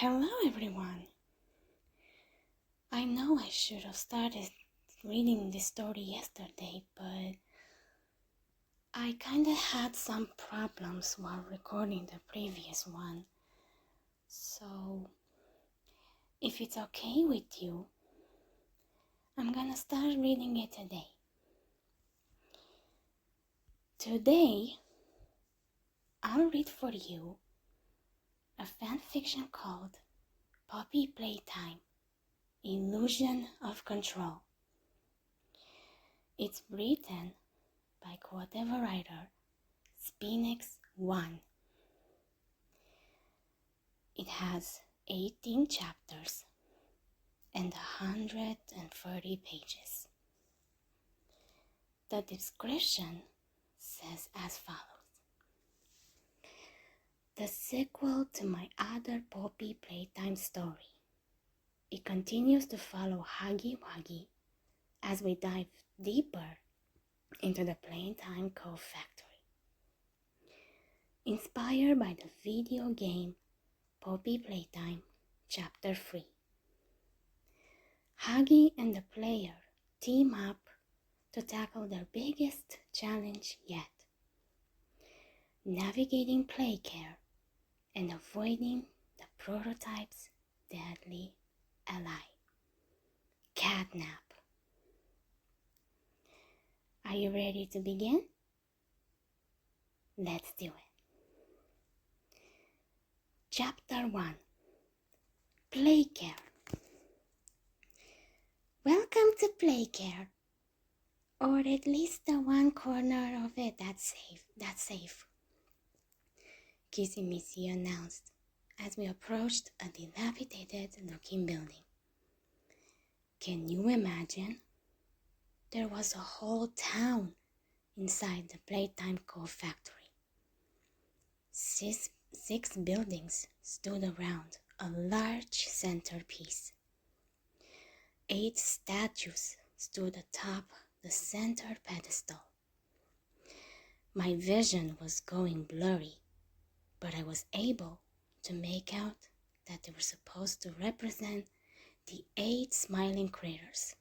Hello everyone! I know I should have started reading this story yesterday, but I kinda had some problems while recording the previous one. So, if it's okay with you, I'm gonna start reading it today. Today, I'll read for you a fanfiction called Puppy Playtime, Illusion of Control. It's written by whatever writer, Spinix1. It has 18 chapters and 130 pages. The description says as follows. The sequel to my other Poppy Playtime story. It continues to follow Huggy Wuggy as we dive deeper into the Playtime Co-Factory. Inspired by the video game Poppy Playtime Chapter 3. Huggy and the player team up to tackle their biggest challenge yet. Navigating Playcare and avoiding the prototype's deadly ally, Catnap. Are you ready to begin? Let's do it. Chapter 1. Playcare. Welcome to Playcare. Or at least the one corner of it that's safe. Kissy Missy announced as we approached a dilapidated-looking building. Can you imagine? There was a whole town inside the Playtime Co-Factory. Six buildings stood around a large centerpiece. 8 statues stood atop the center pedestal. My vision was going blurry, but I was able to make out that they were supposed to represent the 8 smiling critters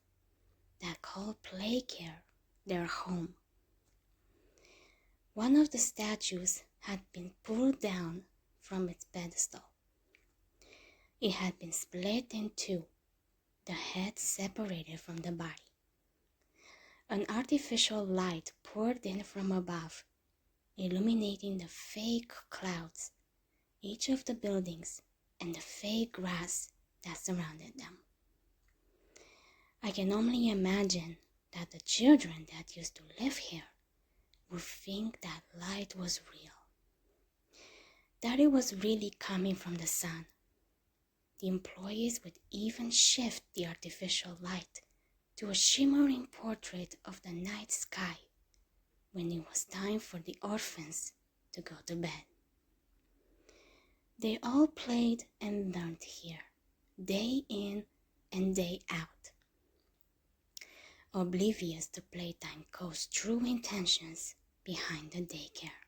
that call Playcare their home. One of the statues had been pulled down from its pedestal. It had been split in two, the head separated from the body. An artificial light poured in from above, illuminating the fake clouds, each of the buildings, and the fake grass that surrounded them. I can only imagine that the children that used to live here would think that light was real, that it was really coming from the sun. The employees would even shift the artificial light to a shimmering portrait of the night sky when it was time for the orphans to go to bed. They all played and learned here, day in and day out, oblivious to Playtime Co's true intentions behind the daycare.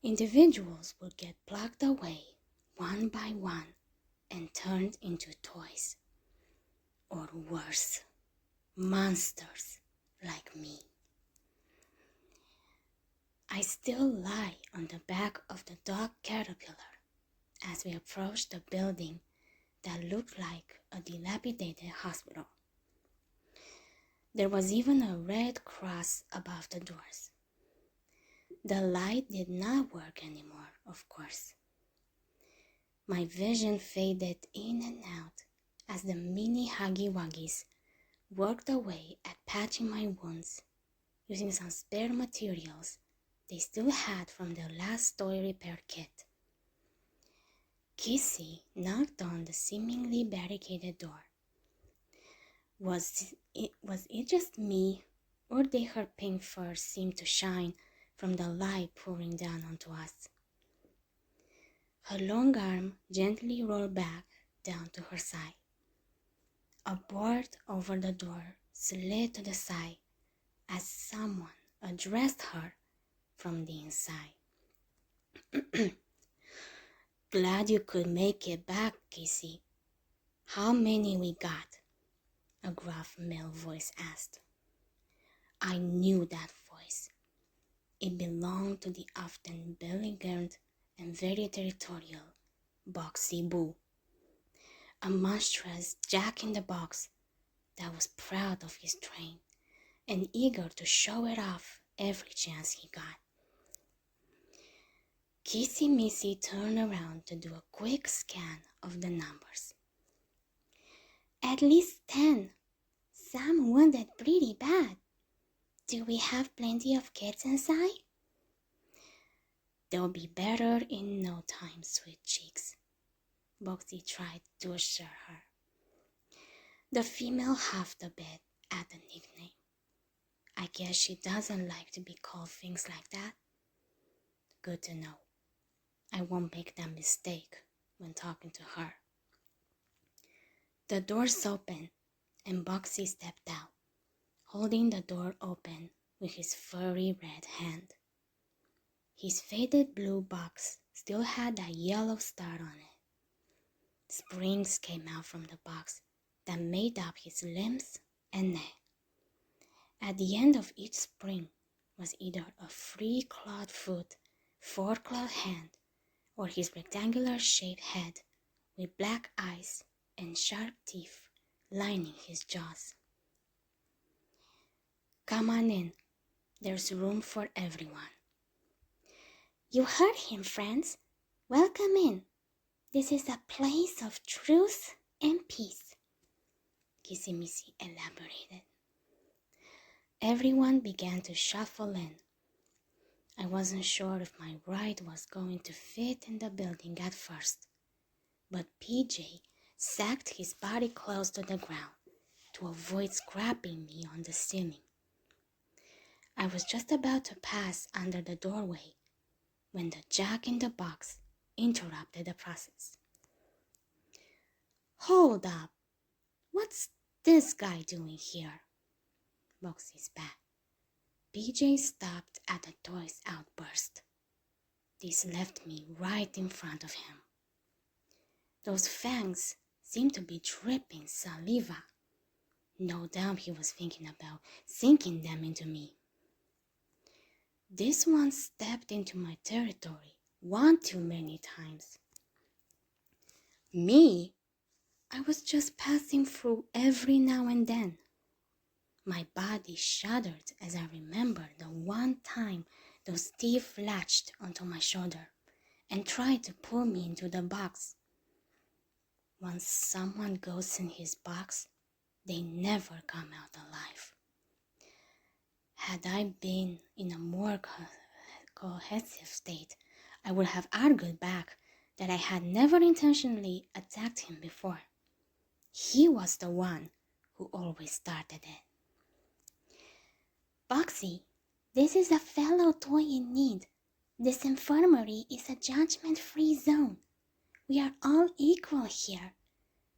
Individuals would get plucked away one by one and turned into toys, or worse, monsters like me. I still lie on the back of the dog caterpillar as we approached the building that looked like a dilapidated hospital. There was even a red cross above the doors. The light did not work anymore, of course. My vision faded in and out as the mini Huggy Wuggies worked away at patching my wounds using some spare materials they still had from their last toy repair kit. Kissy knocked on the seemingly barricaded door. Was it just me, or did her pink fur seem to shine from the light pouring down onto us? Her long arm gently rolled back down to her side. A board over the door slid to the side as someone addressed her from the inside. Glad you could make it back, Kissy. How many we got? A gruff male voice asked. I knew that voice. It belonged to the often belligerent and very territorial Boxy Boo, a monstrous jack-in-the-box that was proud of his train and eager to show it off every chance he got. Kissy Missy turned around to do a quick scan of the numbers. At least 10. Some wounded pretty bad. Do we have plenty of kids inside? They'll be better in no time, sweet cheeks, Boxy tried to assure her. The female huffed a bit at the nickname. I guess she doesn't like to be called things like that. Good to know. I won't make that mistake when talking to her. The doors opened and Boxy stepped out, holding the door open with his furry red hand. His faded blue box still had that yellow star on it. Springs came out from the box that made up his limbs and neck. At the end of each spring was either a three-clawed foot, four-clawed hand, or his rectangular-shaped head with black eyes and sharp teeth lining his jaws. Come on in. There's room for everyone. You heard him, friends. Welcome in. This is a place of truth and peace, Kissy Missy elaborated. Everyone began to shuffle in. I wasn't sure if my ride was going to fit in the building at first, but PJ sagged his body close to the ground to avoid scraping me on the ceiling. I was just about to pass under the doorway when the jack-in-the-box interrupted the process. Hold up! What's this guy doing here? Boxy's back. PJ stopped at the toy's outburst. This left me right in front of him. Those fangs seemed to be dripping saliva. No doubt he was thinking about sinking them into me. This one stepped into my territory one too many times. Me? I was just passing through every now and then. My body shuddered as I remembered the one time those teeth latched onto my shoulder and tried to pull me into the box. Once someone goes in his box, they never come out alive. Had I been in a more cohesive state, I would have argued back that I had never intentionally attacked him before. He was the one who always started it. Boxy, this is a fellow toy in need. This infirmary is a judgment-free zone. We are all equal here.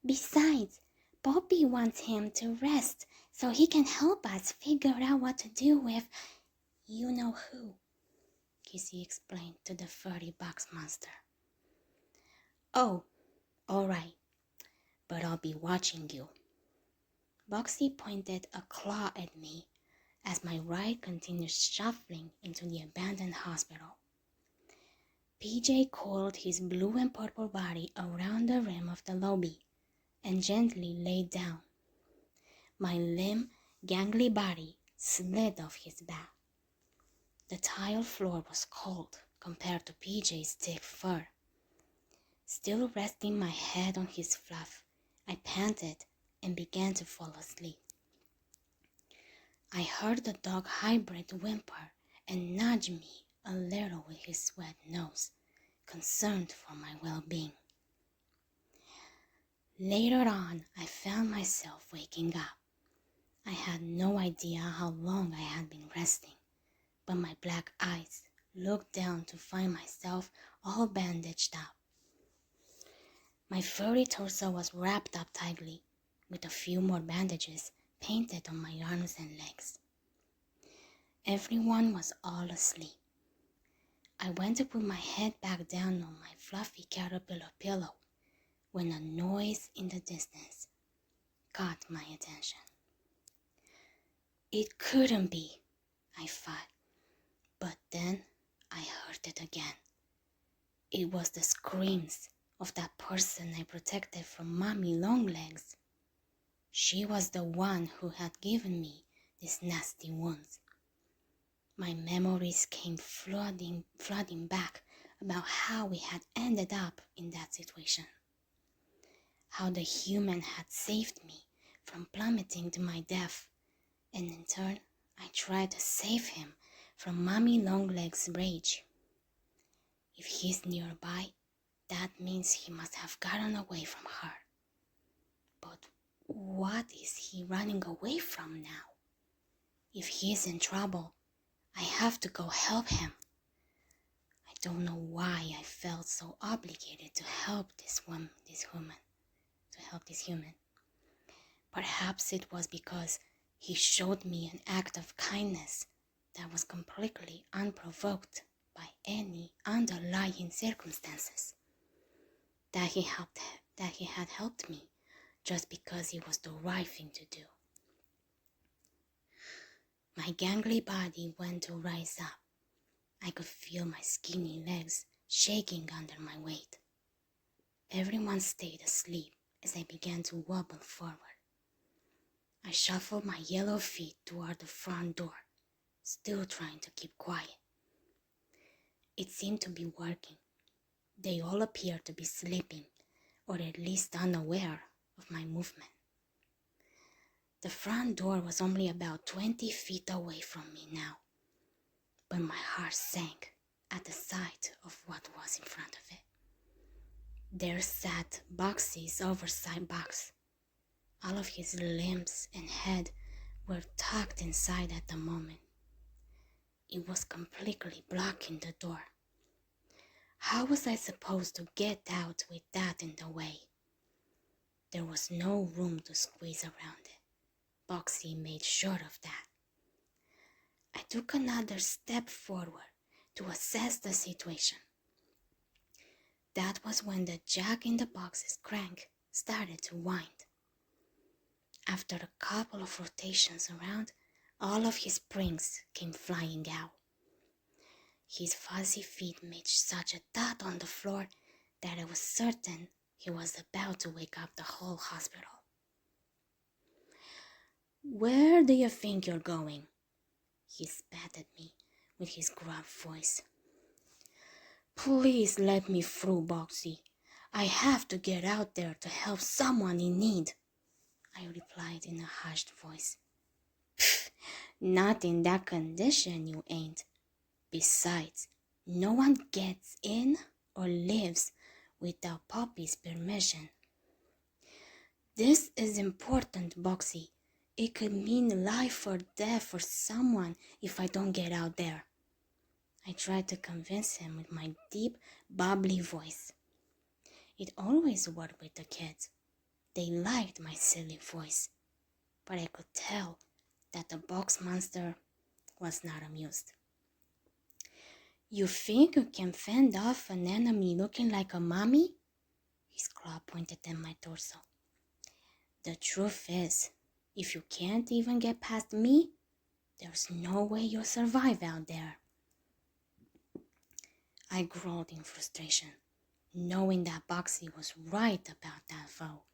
Besides, Poppy wants him to rest so he can help us figure out what to do with you-know-who, Kissy explained to the furry box monster. Oh, all right, but I'll be watching you. Boxy pointed a claw at me as my ride continued shuffling into the abandoned hospital. PJ coiled his blue and purple body around the rim of the lobby and gently laid down. My limp, gangly body slid off his back. The tile floor was cold compared to PJ's thick fur. Still resting my head on his fluff, I panted and began to fall asleep. I heard the dog hybrid whimper and nudge me a little with his wet nose, concerned for my well-being. Later on, I found myself waking up. I had no idea how long I had been resting, but my black eyes looked down to find myself all bandaged up. My furry torso was wrapped up tightly, with a few more bandages painted on my arms and legs. Everyone was all asleep. I went to put my head back down on my fluffy caterpillar pillow when a noise in the distance caught my attention. It couldn't be, I thought, but then I heard it again. It was the screams of that person I protected from Mommy Longlegs. She was the one who had given me these nasty wounds. My memories came flooding back about how we had ended up in that situation. How the human had saved me from plummeting to my death, and in turn, I tried to save him from Mommy Longlegs' rage. If he's nearby, that means he must have gotten away from her. But what is he running away from now? If he's in trouble, I have to go help him. I don't know why I felt so obligated to help this human. Perhaps it was because he showed me an act of kindness that was completely unprovoked by any underlying circumstances. That he had helped me just because it was the right thing to do. My gangly body went to rise up. I could feel my skinny legs shaking under my weight. Everyone stayed asleep as I began to wobble forward. I shuffled my yellow feet toward the front door, still trying to keep quiet. It seemed to be working. They all appeared to be sleeping, or at least unaware of my movement. The front door was only about 20 feet away from me now, but my heart sank at the sight of what was in front of it. There sat Boxy's oversized box. All of his limbs and head were tucked inside at the moment. It was completely blocking the door. How was I supposed to get out with that in the way? There was no room to squeeze around it. Boxy made sure of that. I took another step forward to assess the situation. That was when the jack in the box's crank started to wind. After a couple of rotations around, all of his springs came flying out. His fuzzy feet made such a thud on the floor that I was certain he was about to wake up the whole hospital. "Where do you think you're going?" He spat at me with his gruff voice. "Please let me through, Boxy. I have to get out there to help someone in need," I replied in a hushed voice. "Pfft, not in that condition, you ain't. Besides, no one gets in or lives without Poppy's permission." "This is important, Boxy. It could mean life or death for someone if I don't get out there." I tried to convince him with my deep, bubbly voice. It always worked with the kids. They liked my silly voice, but I could tell that the box monster was not amused. "You think you can fend off an enemy looking like a mommy?" His claw pointed at my torso. "The truth is, if you can't even get past me, there's no way you'll survive out there." I growled in frustration, knowing that Boxy was right about that foe.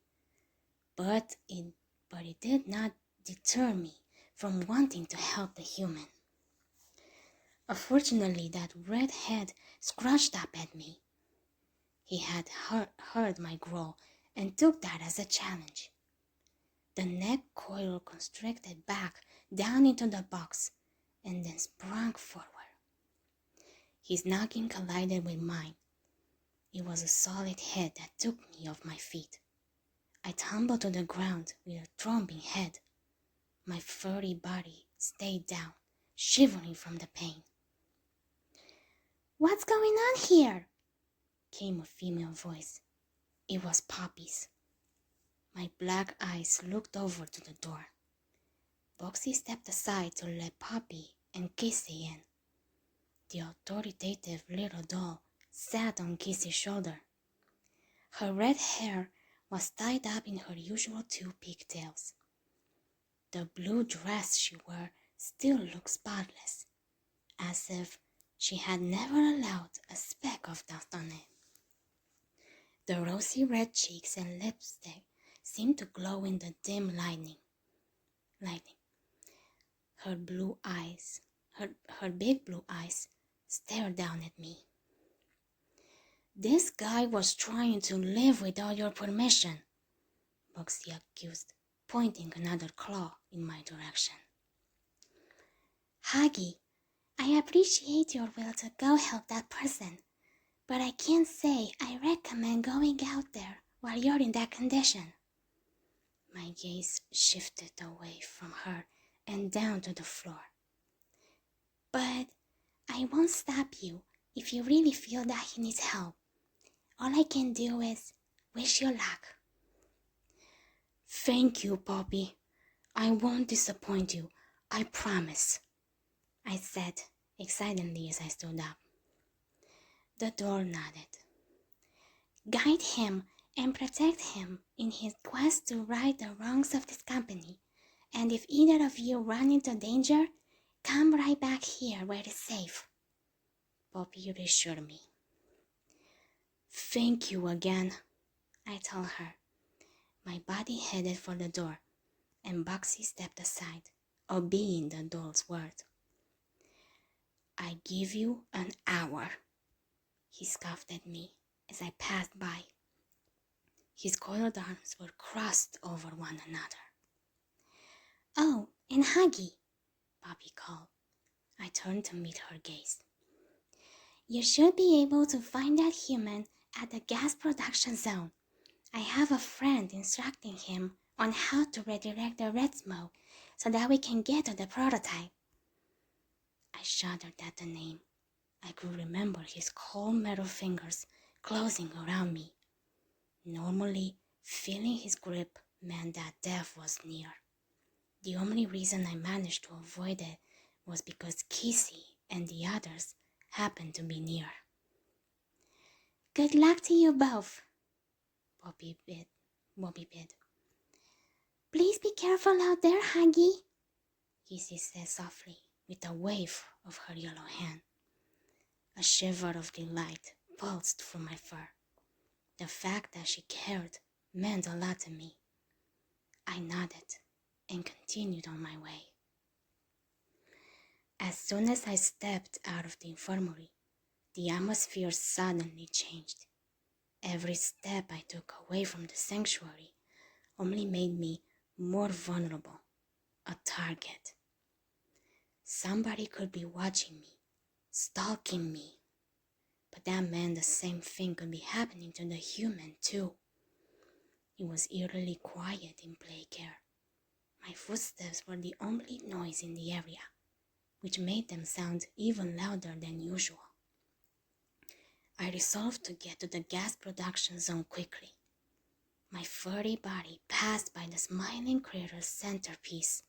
But it did not deter me from wanting to help the human. Unfortunately, that redhead scratched up at me. He had heard my growl and took that as a challenge. The neck coil constricted back down into the box and then sprung forward. His noggin collided with mine. It was a solid hit that took me off my feet. I tumbled to the ground with a throbbing head. My furry body stayed down, shivering from the pain. "What's going on here?" came a female voice. It was Poppy's. My black eyes looked over to the door. Boxy stepped aside to let Poppy and Kissy in. The authoritative little doll sat on Kissy's shoulder. Her red hair was tied up in her usual 2 pigtails. The blue dress she wore still looked spotless, as if she had never allowed a speck of dust on it. The rosy red cheeks and lipstick seemed to glow in the dim lighting. Her big blue eyes stared down at me. "This guy was trying to live without your permission," Boxy accused, pointing another claw in my direction. "Huggy, I appreciate your will to go help that person, but I can't say I recommend going out there while you're in that condition." My gaze shifted away from her and down to the floor. "But I won't stop you if you really feel that he needs help. All I can do is wish you luck." "Thank you, Poppy. I won't disappoint you, I promise," I said excitedly as I stood up. The doll nodded. "Guide him and protect him in his quest to right the wrongs of this company, and if either of you run into danger, come right back here where it's safe," Poppy reassured me. "Thank you again," I told her. My body headed for the door, and Boxy stepped aside, obeying the doll's word. "I give you an hour," he scoffed at me as I passed by. His coiled arms were crossed over one another. "Oh, and Huggy," Poppy called. I turned to meet her gaze. "You should be able to find that human at the gas production zone. I have a friend instructing him on how to redirect the red smoke so that we can get to the prototype." I shuddered at the name. I could remember his cold metal fingers closing around me. Normally, feeling his grip meant that death was near. The only reason I managed to avoid it was because Kissy and the others happened to be near. "Good luck to you both," Bobby bid. "Please be careful out there, Huggy," Kissy said softly with a wave of her yellow hand. A shiver of delight pulsed through my fur. The fact that she cared meant a lot to me. I nodded and continued on my way. As soon as I stepped out of the infirmary, the atmosphere suddenly changed. Every step I took away from the sanctuary only made me more vulnerable, a target. Somebody could be watching me, stalking me. But that meant the same thing could be happening to the human too. It was eerily quiet in Playcare. My footsteps were the only noise in the area, which made them sound even louder than usual. I resolved to get to the gas production zone quickly. My furry body passed by the smiling crater's centerpiece.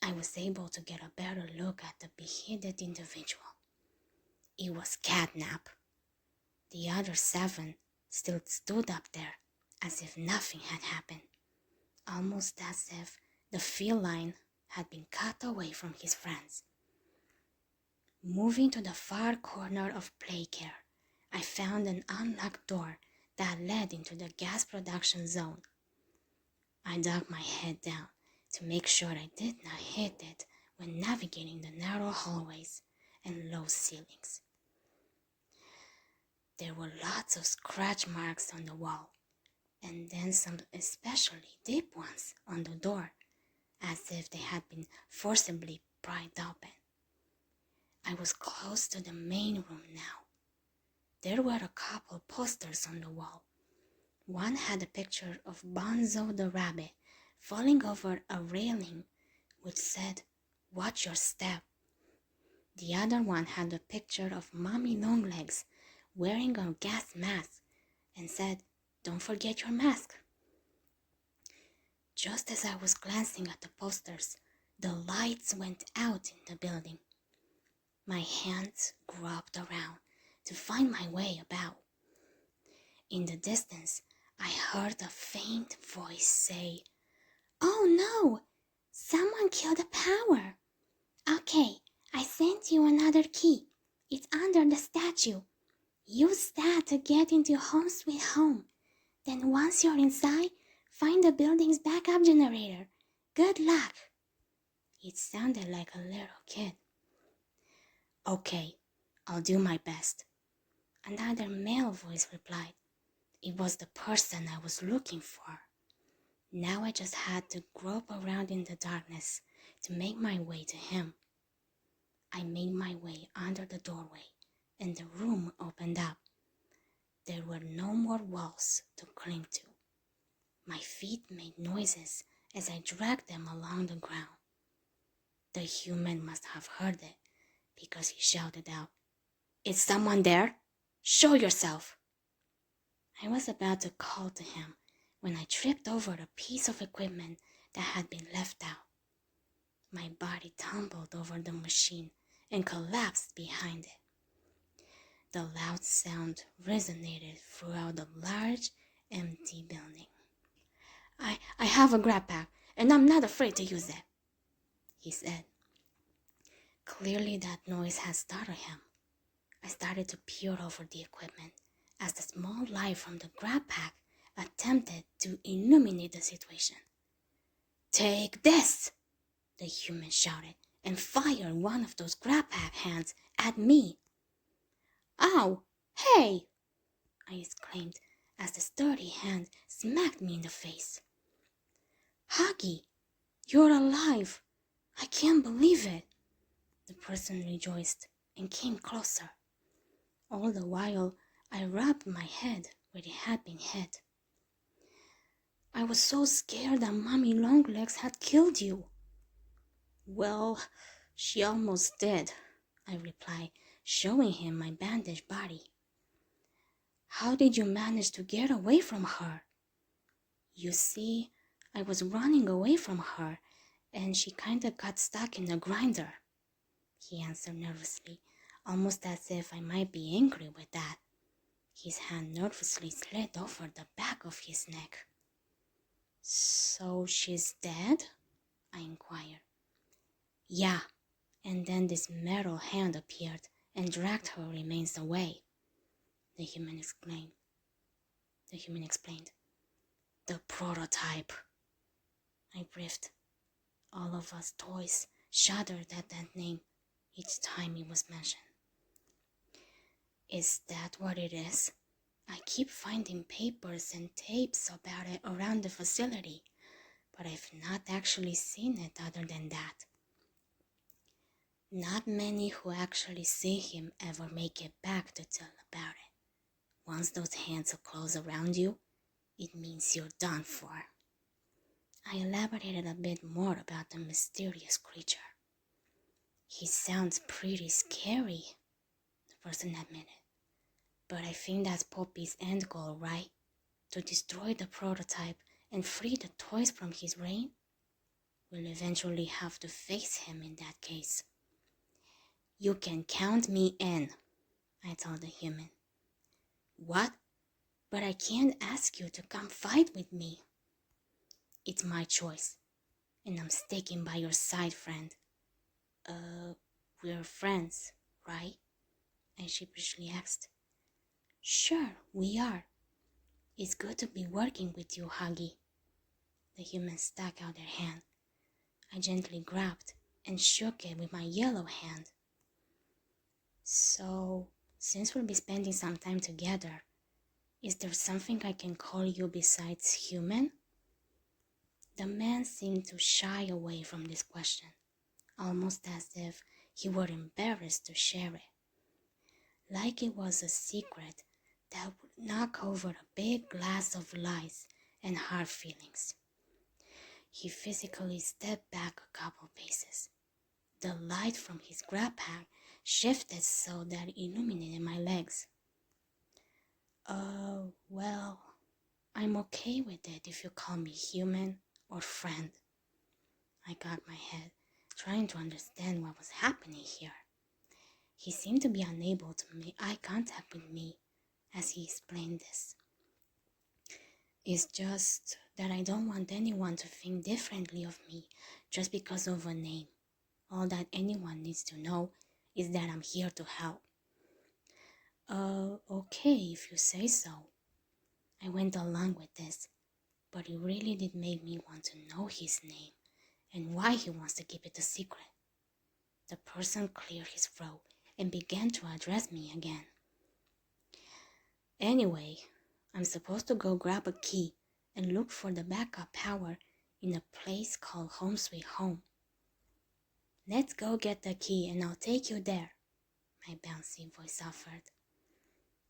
I was able to get a better look at the beheaded individual. It was Catnap. The other 7 still stood up there as if nothing had happened, almost as if the feline had been cut away from his friends. Moving to the far corner of Playcare, I found an unlocked door that led into the gas production zone. I dug my head down to make sure I did not hit it when navigating the narrow hallways and low ceilings. There were lots of scratch marks on the wall, and then some especially deep ones on the door, as if they had been forcibly pried open. I was close to the main room now. There were a couple posters on the wall. One had a picture of Bonzo the rabbit falling over a railing which said, "Watch your step." The other one had a picture of Mommy Longlegs wearing a gas mask and said, "Don't forget your mask." Just as I was glancing at the posters, the lights went out in the building. My hands groped around to find my way about. In the distance, I heard a faint voice say, "Oh no! Someone killed the power! Okay, I sent you another key. It's under the statue. Use that to get into Home Sweet Home. Then once you're inside, find the building's backup generator. Good luck." It sounded like a little kid. "Okay, I'll do my best," another male voice replied. It was the person I was looking for. Now I just had to grope around in the darkness to make my way to him. I made my way under the doorway, and the room opened up. There were no more walls to cling to. My feet made noises as I dragged them along the ground. The human must have heard it, because he shouted out, "Is someone there? Show yourself!" I was about to call to him when I tripped over a piece of equipment that had been left out. My body tumbled over the machine and collapsed behind it. The loud sound resonated throughout the large, empty building. I have a grab pack, and I'm not afraid to use it," he said. Clearly that noise had startled him. I started to peer over the equipment as the small light from the grab pack attempted to illuminate the situation. "Take this!" the human shouted and fired one of those grab pack hands at me. "Ow! Hey!" I exclaimed as the sturdy hand smacked me in the face. "Huggy, you're alive! I can't believe it!" The person rejoiced and came closer. All the while, I rubbed my head where it had been hit. "I was so scared that Mommy Longlegs had killed you." "Well, she almost did," I replied, showing him my bandaged body. "How did you manage to get away from her?" "You see, I was running away from her, and she kinda got stuck in the grinder," he answered nervously, almost as if I might be angry with that. His hand nervously slid over the back of his neck. "So she's dead?" I inquired. "Yeah, and then this metal hand appeared and dragged her remains away," the human explained. "The prototype," I breathed. All of us toys shuddered at that name each time it was mentioned. "Is that what it is? I keep finding papers and tapes about it around the facility, but I've not actually seen it other than that." "Not many who actually see him ever make it back to tell about it. Once those hands are closed around you, it means you're done for." I elaborated a bit more about the mysterious creature. "He sounds pretty scary," the person admitted. "But I think that's Poppy's end goal, right? To destroy the prototype and free the toys from his reign? We'll eventually have to face him in that case." "You can count me in," I told the human. "What? But I can't ask you to come fight with me." "It's my choice, and I'm sticking by your side, friend." We're friends, right?" I sheepishly asked. "Sure, we are. It's good to be working with you, Huggy." The human stuck out their hand. I gently grabbed and shook it with my yellow hand. "So, since we'll be spending some time together, is there something I can call you besides human?" The man seemed to shy away from this question, almost as if he were embarrassed to share it, like it was a secret that would knock over a big glass of lies and hard feelings. He physically stepped back a couple paces. The light from his grab pack shifted so that it illuminated my legs. Well, I'm okay with it if you call me human or friend." I got my head, trying to understand what was happening here. He seemed to be unable to make eye contact with me as he explained this. It's just that I don't want anyone to think differently of me just because of a name. All that anyone needs to know is that I'm here to help. Okay, if you say so. I went along with this, but it really did make me want to know his name and why he wants to keep it a secret. The person cleared his throat and began to address me again. Anyway, I'm supposed to go grab a key and look for the backup power in a place called Home Sweet Home. Let's go get the key and I'll take you there, my bouncy voice offered.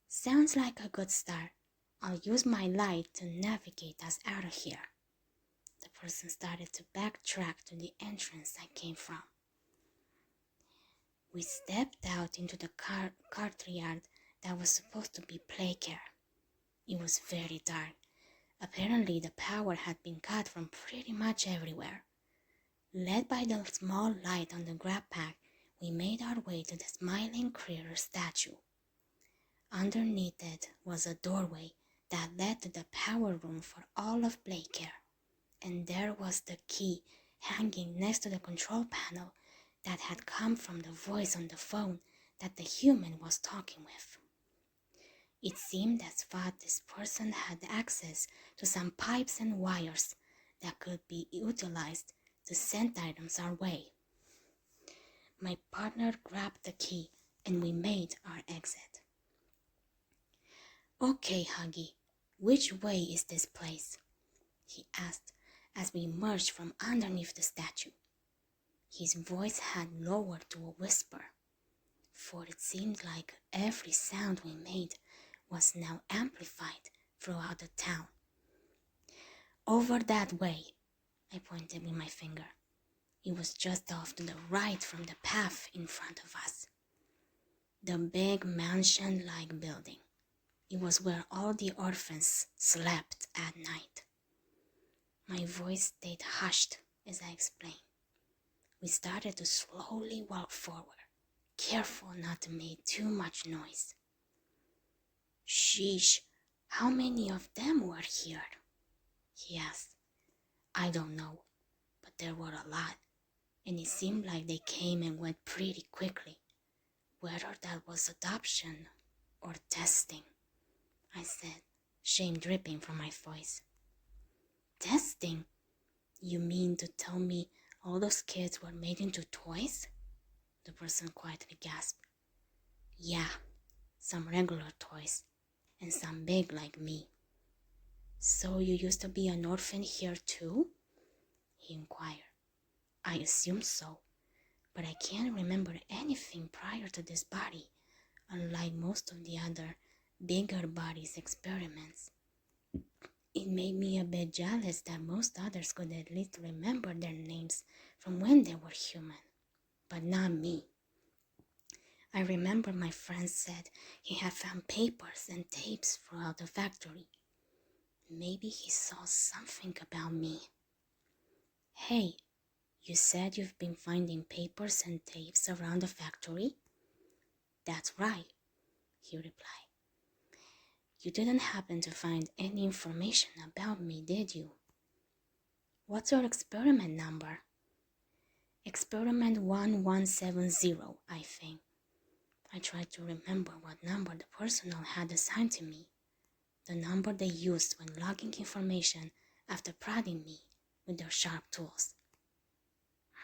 Sounds like a good start. I'll use my light to navigate us out of here. The person started to backtrack to the entrance I came from. We stepped out into the courtyard that was supposed to be playcare. It was very dark. Apparently the power had been cut from pretty much everywhere. Led by the small light on the grab pack, we made our way to the smiling critter statue. Underneath it was a doorway that led to the power room for all of Playcare, and there was the key hanging next to the control panel that had come from the voice on the phone that the human was talking with. It seemed as though this person had access to some pipes and wires that could be utilized to send items our way. My partner grabbed the key and we made our exit. Okay, Huggy, which way is this place? He asked as we emerged from underneath the statue. His voice had lowered to a whisper, for it seemed like every sound we made was now amplified throughout the town. Over that way, I pointed with my finger. It was just off to the right from the path in front of us. The big mansion-like building. It was where all the orphans slept at night. My voice stayed hushed as I explained. We started to slowly walk forward, careful not to make too much noise. Sheesh, how many of them were here? He asked. I don't know, but there were a lot, and it seemed like they came and went pretty quickly, whether that was adoption or testing, I said, shame dripping from my voice. Testing? You mean to tell me all those kids were made into toys? The person quietly gasped. Yeah, some regular toys, and some big like me. So you used to be an orphan here too? He inquired. I assume so, but I can't remember anything prior to this body, unlike most of the other bigger bodies experiments. It made me a bit jealous that most others could at least remember their names from when they were human, but not me. I remember my friend said he had found papers and tapes throughout the factory. Maybe he saw something about me. Hey, you said you've been finding papers and tapes around the factory? That's right, he replied. You didn't happen to find any information about me, did you? What's your experiment number? Experiment 1170, I think. I tried to remember what number the personnel had assigned to me, the number they used when logging information after prodding me with their sharp tools.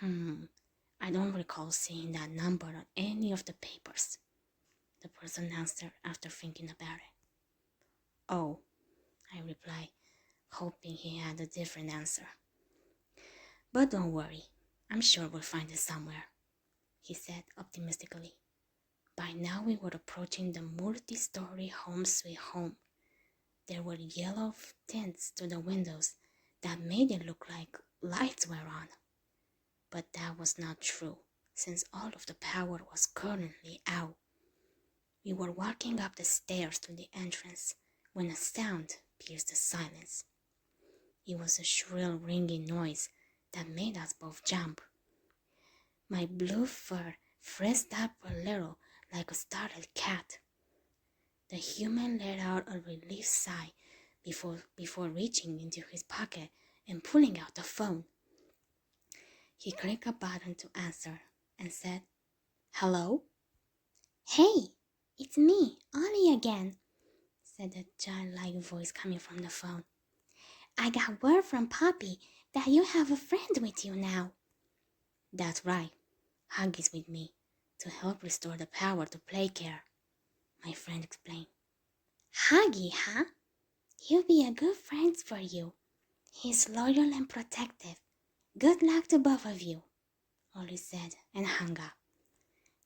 I don't recall seeing that number on any of the papers, the person answered after thinking about it. Oh, I replied, hoping he had a different answer. But don't worry, I'm sure we'll find it somewhere, he said optimistically. By now we were approaching the multi-story Home Sweet Home. There were yellow tints to the windows that made it look like lights were on. But that was not true, since all of the power was currently out. We were walking up the stairs to the entrance when a sound pierced the silence. It was a shrill ringing noise that made us both jump. My blue fur frizzed up a little like a startled cat. The human let out a relief sigh before reaching into his pocket and pulling out the phone. He clicked a button to answer and said, "Hello?" "Hey, it's me, Ollie again," said a childlike voice coming from the phone. "I got word from Poppy that you have a friend with you now." "That's right. Huggy's with me to help restore the power to play care," my friend explained. "Huggy, huh? He'll be a good friend for you. He's loyal and protective. Good luck to both of you," Ollie said and hung up.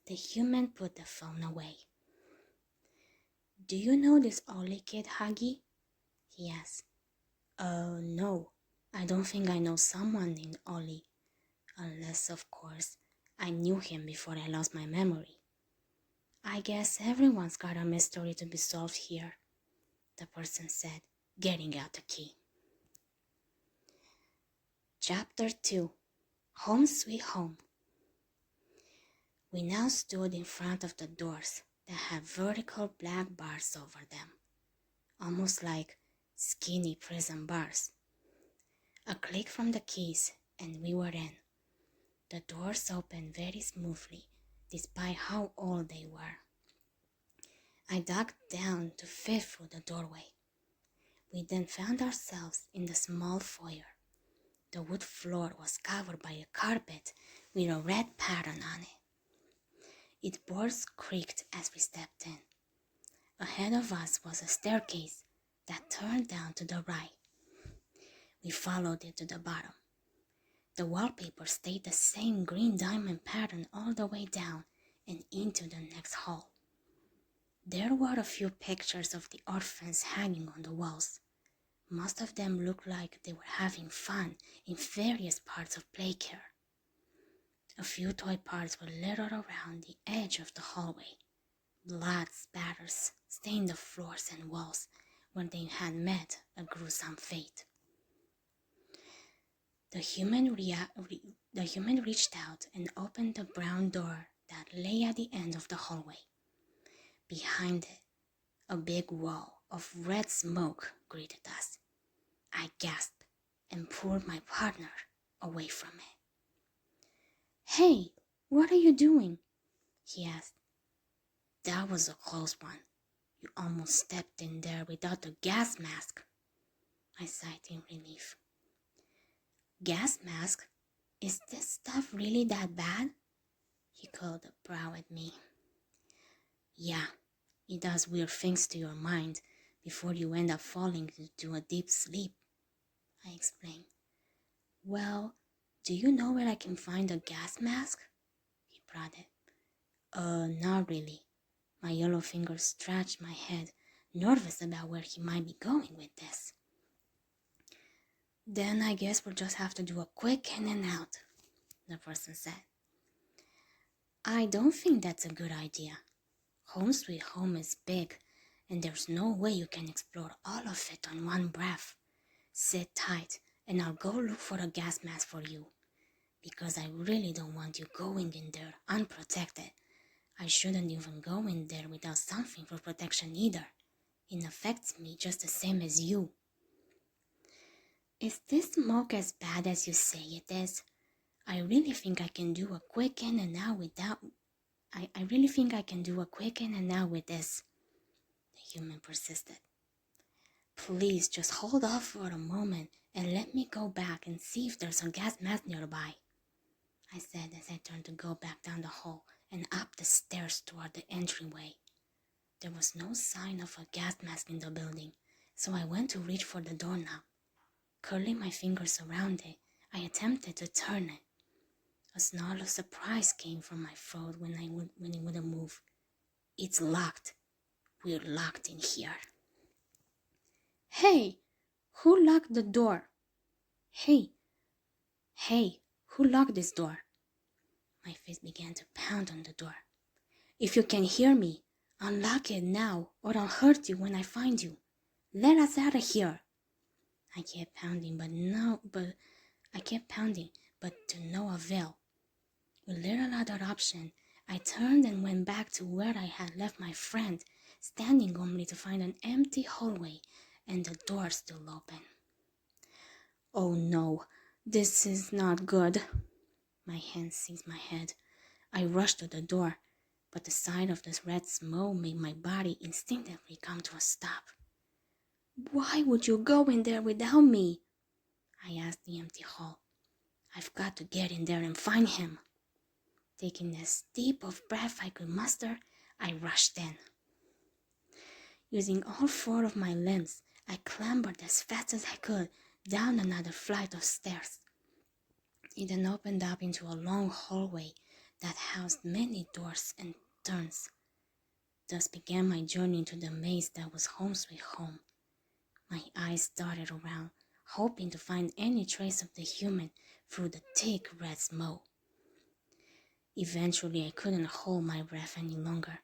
The human put the phone away. "Do you know this Ollie kid, Huggy?" he asked. No. I don't think I know someone named Ollie. Unless, of course, I knew him before I lost my memory. I guess everyone's got a mystery to be solved here," the person said, getting out the key. Chapter 2. Home Sweet Home. We now stood in front of the doors that had vertical black bars over them, almost like skinny prison bars. A click from the keys and we were in. The doors opened very smoothly, despite how old they were. I ducked down to fit through the doorway. We then found ourselves in the small foyer. The wood floor was covered by a carpet with a red pattern on it. Its boards creaked as we stepped in. Ahead of us was a staircase that turned down to the right. We followed it to the bottom. The wallpaper stayed the same green diamond pattern all the way down and into the next hall. There were a few pictures of the orphans hanging on the walls. Most of them looked like they were having fun in various parts of playcare. A few toy parts were littered around the edge of the hallway. Blood spatters stained the floors and walls where they had met a gruesome fate. The human reached out and opened the brown door that lay at the end of the hallway. Behind it, a big wall of red smoke greeted us. I gasped and pulled my partner away from it. "Hey, what are you doing?" he asked. "That was a close one. You almost stepped in there without a gas mask," I sighed in relief. "Gas mask? Is this stuff really that bad?" He curled a brow at me. "Yeah, it does weird things to your mind before you end up falling into a deep sleep," I explained. "Well, do you know where I can find a gas mask?" he prodded. Not really." My yellow fingers scratched my head, nervous about where he might be going with this. "Then I guess we'll just have to do a quick in and out," the person said. "I don't think that's a good idea. Home Sweet Home is big, and there's no way you can explore all of it on one breath. Sit tight, and I'll go look for a gas mask for you, because I really don't want you going in there unprotected. I shouldn't even go in there without something for protection either. It affects me just the same as you." "Is this smoke as bad as you say it is? I really think I can do a quick in and out without... I really think I can do a quick in and out with this," the human persisted. "Please just hold off for a moment and let me go back and see if there's a gas mask nearby," I said as I turned to go back down the hall and up the stairs toward the entryway. There was no sign of a gas mask in the building, so I went to reach for the doorknob. Curling my fingers around it, I attempted to turn it. A snarl of surprise came from my throat when it wouldn't move. "It's locked. We're locked in here." "Hey, who locked the door? Hey, who locked this door?" My fist began to pound on the door. "If you can hear me, unlock it now or I'll hurt you when I find you. Let us out of here." I kept pounding, but to no avail. With little other option, I turned and went back to where I had left my friend, standing only to find an empty hallway and the door still open. Oh no, this is not good. My hand seized my head. I rushed to the door, but the sight of this red smoke made my body instinctively come to a stop. Why would you go in there without me? I asked the empty hall. I've got to get in there and find him. Taking as deep of breath I could muster, I rushed in. Using all four of my limbs, I clambered as fast as I could down another flight of stairs. It then opened up into a long hallway that housed many doors and turns. Thus began my journey into the maze that was Home Sweet Home. My eyes darted around, hoping to find any trace of the human through the thick red smoke. Eventually, I couldn't hold my breath any longer.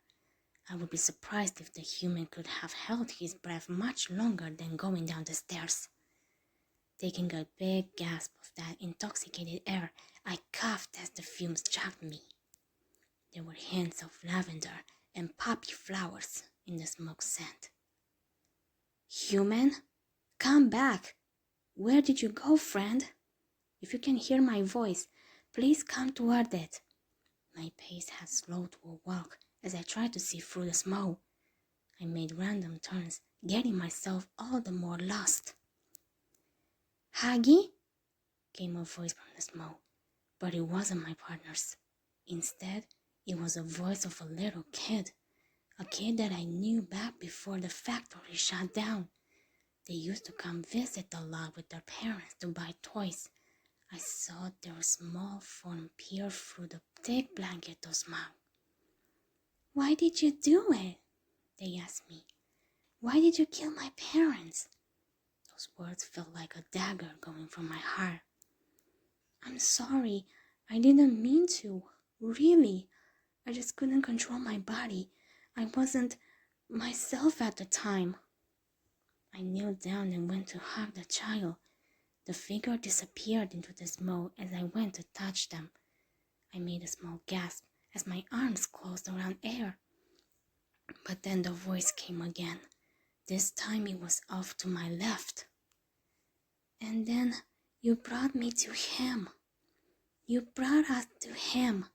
I would be surprised if the human could have held his breath much longer than going down the stairs. Taking a big gasp of that intoxicated air, I coughed as the fumes chopped me. There were hints of lavender and poppy flowers in the smoke scent. Human, come back! Where did you go, friend? If you can hear my voice, please come toward it. My pace had slowed to a walk as I tried to see through the smoke. I made random turns, getting myself all the more lost. Haggy? Came a voice from the smoke, but it wasn't my partner's. Instead, it was the voice of a little kid, a kid that I knew back before the factory shut down. They used to come visit a lot with their parents to buy toys. I saw their small form peer through the thick blanket of smoke. Why did you do it? They asked me. Why did you kill my parents? Those words felt like a dagger going from my heart. I'm sorry. I didn't mean to. Really. I just couldn't control my body. I wasn't myself at the time. I kneeled down and went to hug the child. The figure disappeared into the smoke as I went to touch them. I made a small gasp as my arms closed around air. But then the voice came again. This time it was off to my left. And then you brought me to him. You brought us to him.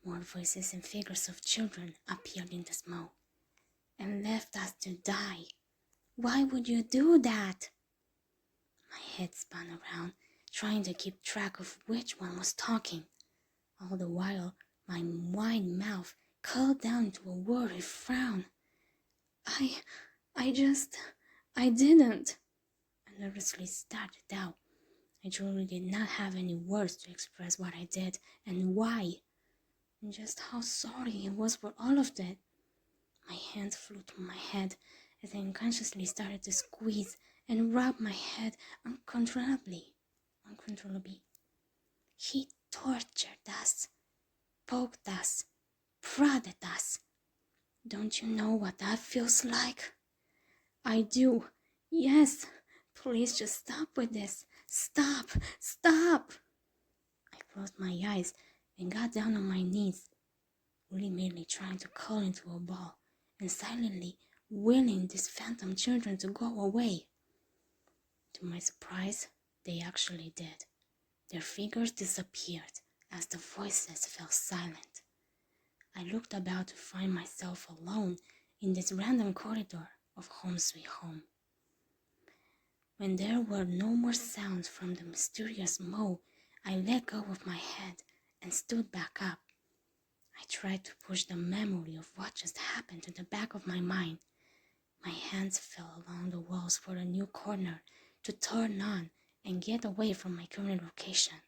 More voices and figures of children appeared in the smoke. And left us to die. Why would you do that? My head spun around, trying to keep track of which one was talking. All the while, my wide mouth curled down to a worried frown. I didn't. I nervously started out. I truly did not have any words to express what I did and why, and just how sorry I was for all of that. My hands flew to my head as I unconsciously started to squeeze and rub my head uncontrollably. He tortured us, poked us, prodded us. Don't you know what that feels like? I do. Yes. Please just stop with this. Stop. Stop. I closed my eyes and got down on my knees, really merely trying to curl into a ball and silently willing these phantom children to go away. To my surprise, they actually did. Their figures disappeared as the voices fell silent. I looked about to find myself alone in this random corridor of Home Sweet Home. When there were no more sounds from the mysterious smoke, I let go of my head and stood back up. I tried to push the memory of what just happened to the back of my mind. My hands fell along the walls for a new corner to turn on and get away from my current location.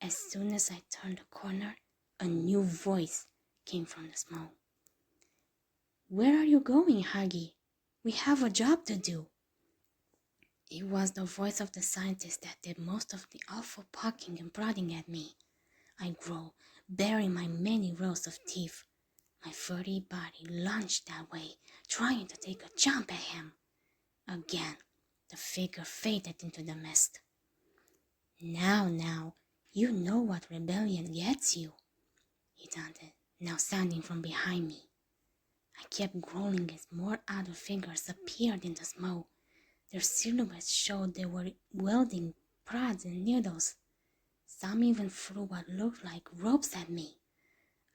As soon as I turned the corner, a new voice came from the smoke. Where are you going, Huggy? We have a job to do. It was the voice of the scientist that did most of the awful poking and prodding at me. I groaned, baring my many rows of teeth. My furry body lunged that way, trying to take a jump at him. Again, the figure faded into the mist. Now, you know what rebellion gets you. he taunted, now standing from behind me. I kept growling as more other figures appeared in the smoke. Their silhouettes showed they were wielding prods and needles. Some even threw what looked like ropes at me.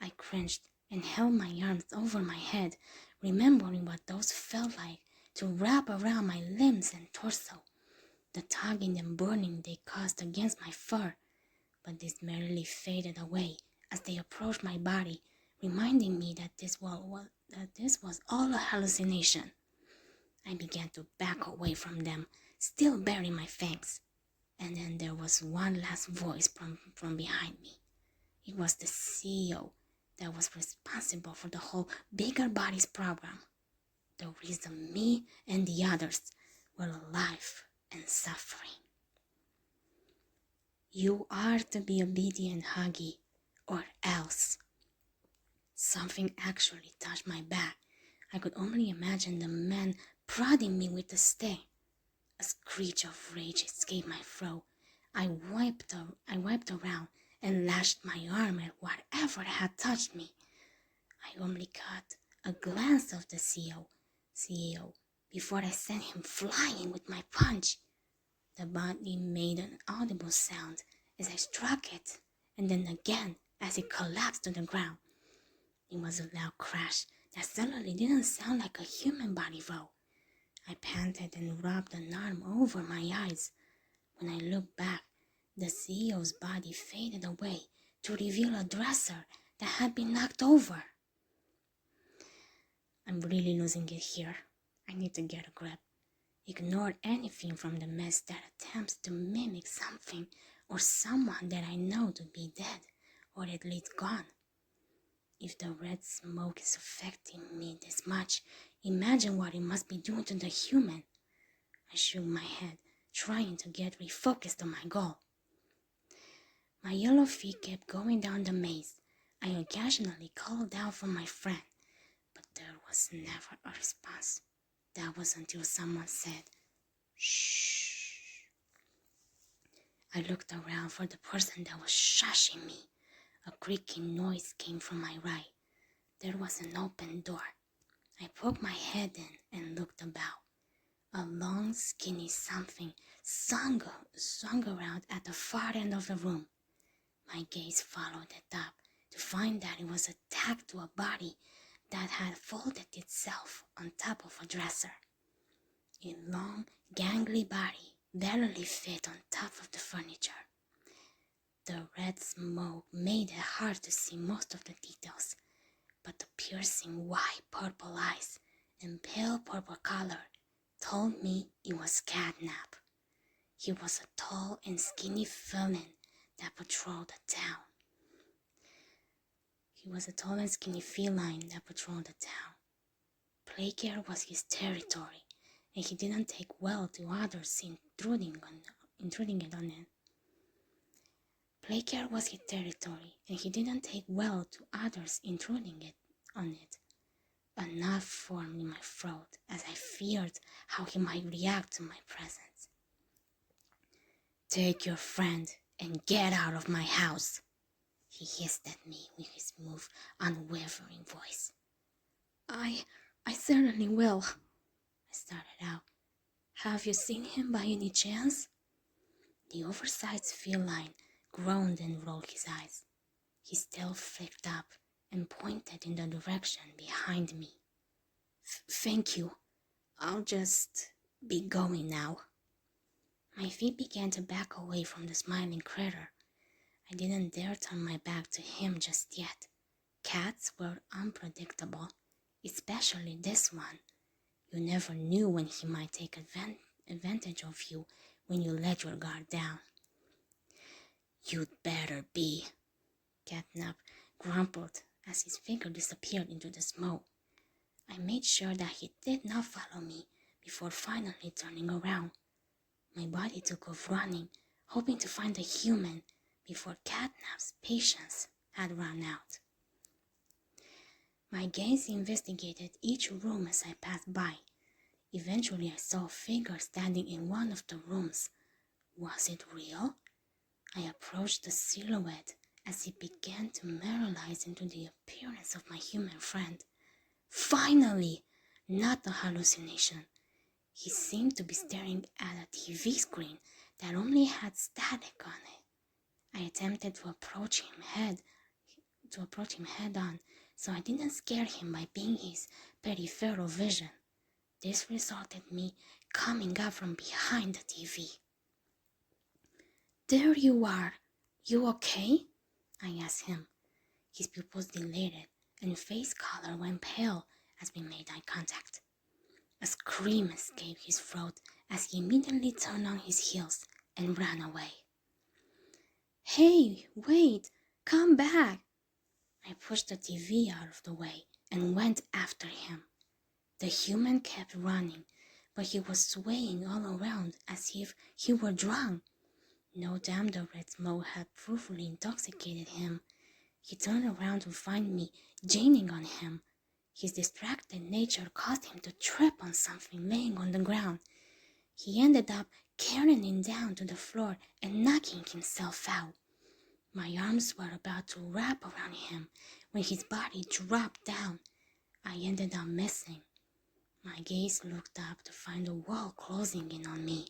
I cringed and held my arms over my head, remembering what those felt like to wrap around my limbs and torso, the tugging and burning they caused against my fur. But this merely faded away as they approached my body, reminding me that this was all a hallucination. I began to back away from them, still baring my fangs. And then there was one last voice from behind me. It was the CEO that was responsible for the whole Bigger Bodies program. The reason me and the others were alive and suffering. You are to be obedient, Huggy, or else. Something actually touched my back. I could only imagine the man prodding me with the stick. A screech of rage escaped my throat. I wiped around and lashed my arm at whatever had touched me. I only caught a glance of the CEO before I sent him flying with my punch. The body made an audible sound as I struck it, and then again as it collapsed to the ground. It was a loud crash that suddenly didn't sound like a human body though. I panted and rubbed an arm over my eyes. When I looked back, the CEO's body faded away to reveal a dresser that had been knocked over. I'm really losing it here. I need to get a grip. Ignore anything from the mess that attempts to mimic something or someone that I know to be dead or at least gone. If the red smoke is affecting me this much, imagine what it must be doing to the human. I shook my head, trying to get refocused on my goal. My yellow feet kept going down the maze. I occasionally called out for my friend, but there was never a response. That was until someone said, "Shh." I looked around for the person that was shushing me. A creaking noise came from my right. There was an open door. I poked my head in and looked about. A long, skinny something swung around at the far end of the room. My gaze followed it up to find that it was attached to a body that had folded itself on top of a dresser. A long, gangly body barely fit on top of the furniture. The red smoke made it hard to see most of the details, but the piercing white purple eyes and pale purple color told me it was Catnap. He was a tall and skinny felon that patrolled the town. Playcare was his territory, and he didn't take well to others intruding on it. Playcare was his territory, and he didn't take well to others intruding on it. A knot formed in my throat as I feared how he might react to my presence. "Take your friend and get out of my house," he hissed at me with his smooth, unwavering voice. I certainly will," I started out. "Have you seen him by any chance?" The oversized feline groaned and rolled his eyes. His tail flicked up and pointed in the direction behind me. Thank you. I'll just be going now." My feet began to back away from the smiling critter. I didn't dare turn my back to him just yet. Cats were unpredictable, especially this one. You never knew when he might take advantage of you when you let your guard down. "You'd better be," Catnap grumbled as his figure disappeared into the smoke. I made sure that he did not follow me before finally turning around. My body took off running, hoping to find a human before Catnap's patience had run out. My gaze investigated each room as I passed by. Eventually, I saw a figure standing in one of the rooms. Was it real? I approached the silhouette as he began to materialize into the appearance of my human friend. Finally! Not a hallucination. He seemed to be staring at a TV screen that only had static on it. I attempted to approach him head on, so I didn't scare him by being his peripheral vision. This resulted in me coming up from behind the TV. "There you are. You okay?" I asked him. His pupils dilated and face color went pale as we made eye contact. A scream escaped his throat as he immediately turned on his heels and ran away. "Hey, wait! Come back!" I pushed the TV out of the way and went after him. The human kept running, but he was swaying all around as if he were drunk. No doubt the red smoke had properly intoxicated him. He turned around to find me gaining on him. His distracted nature caused him to trip on something laying on the ground. He ended up carrying down to the floor and knocking himself out. My arms were about to wrap around him when his body dropped down. I ended up missing. My gaze looked up to find the wall closing in on me.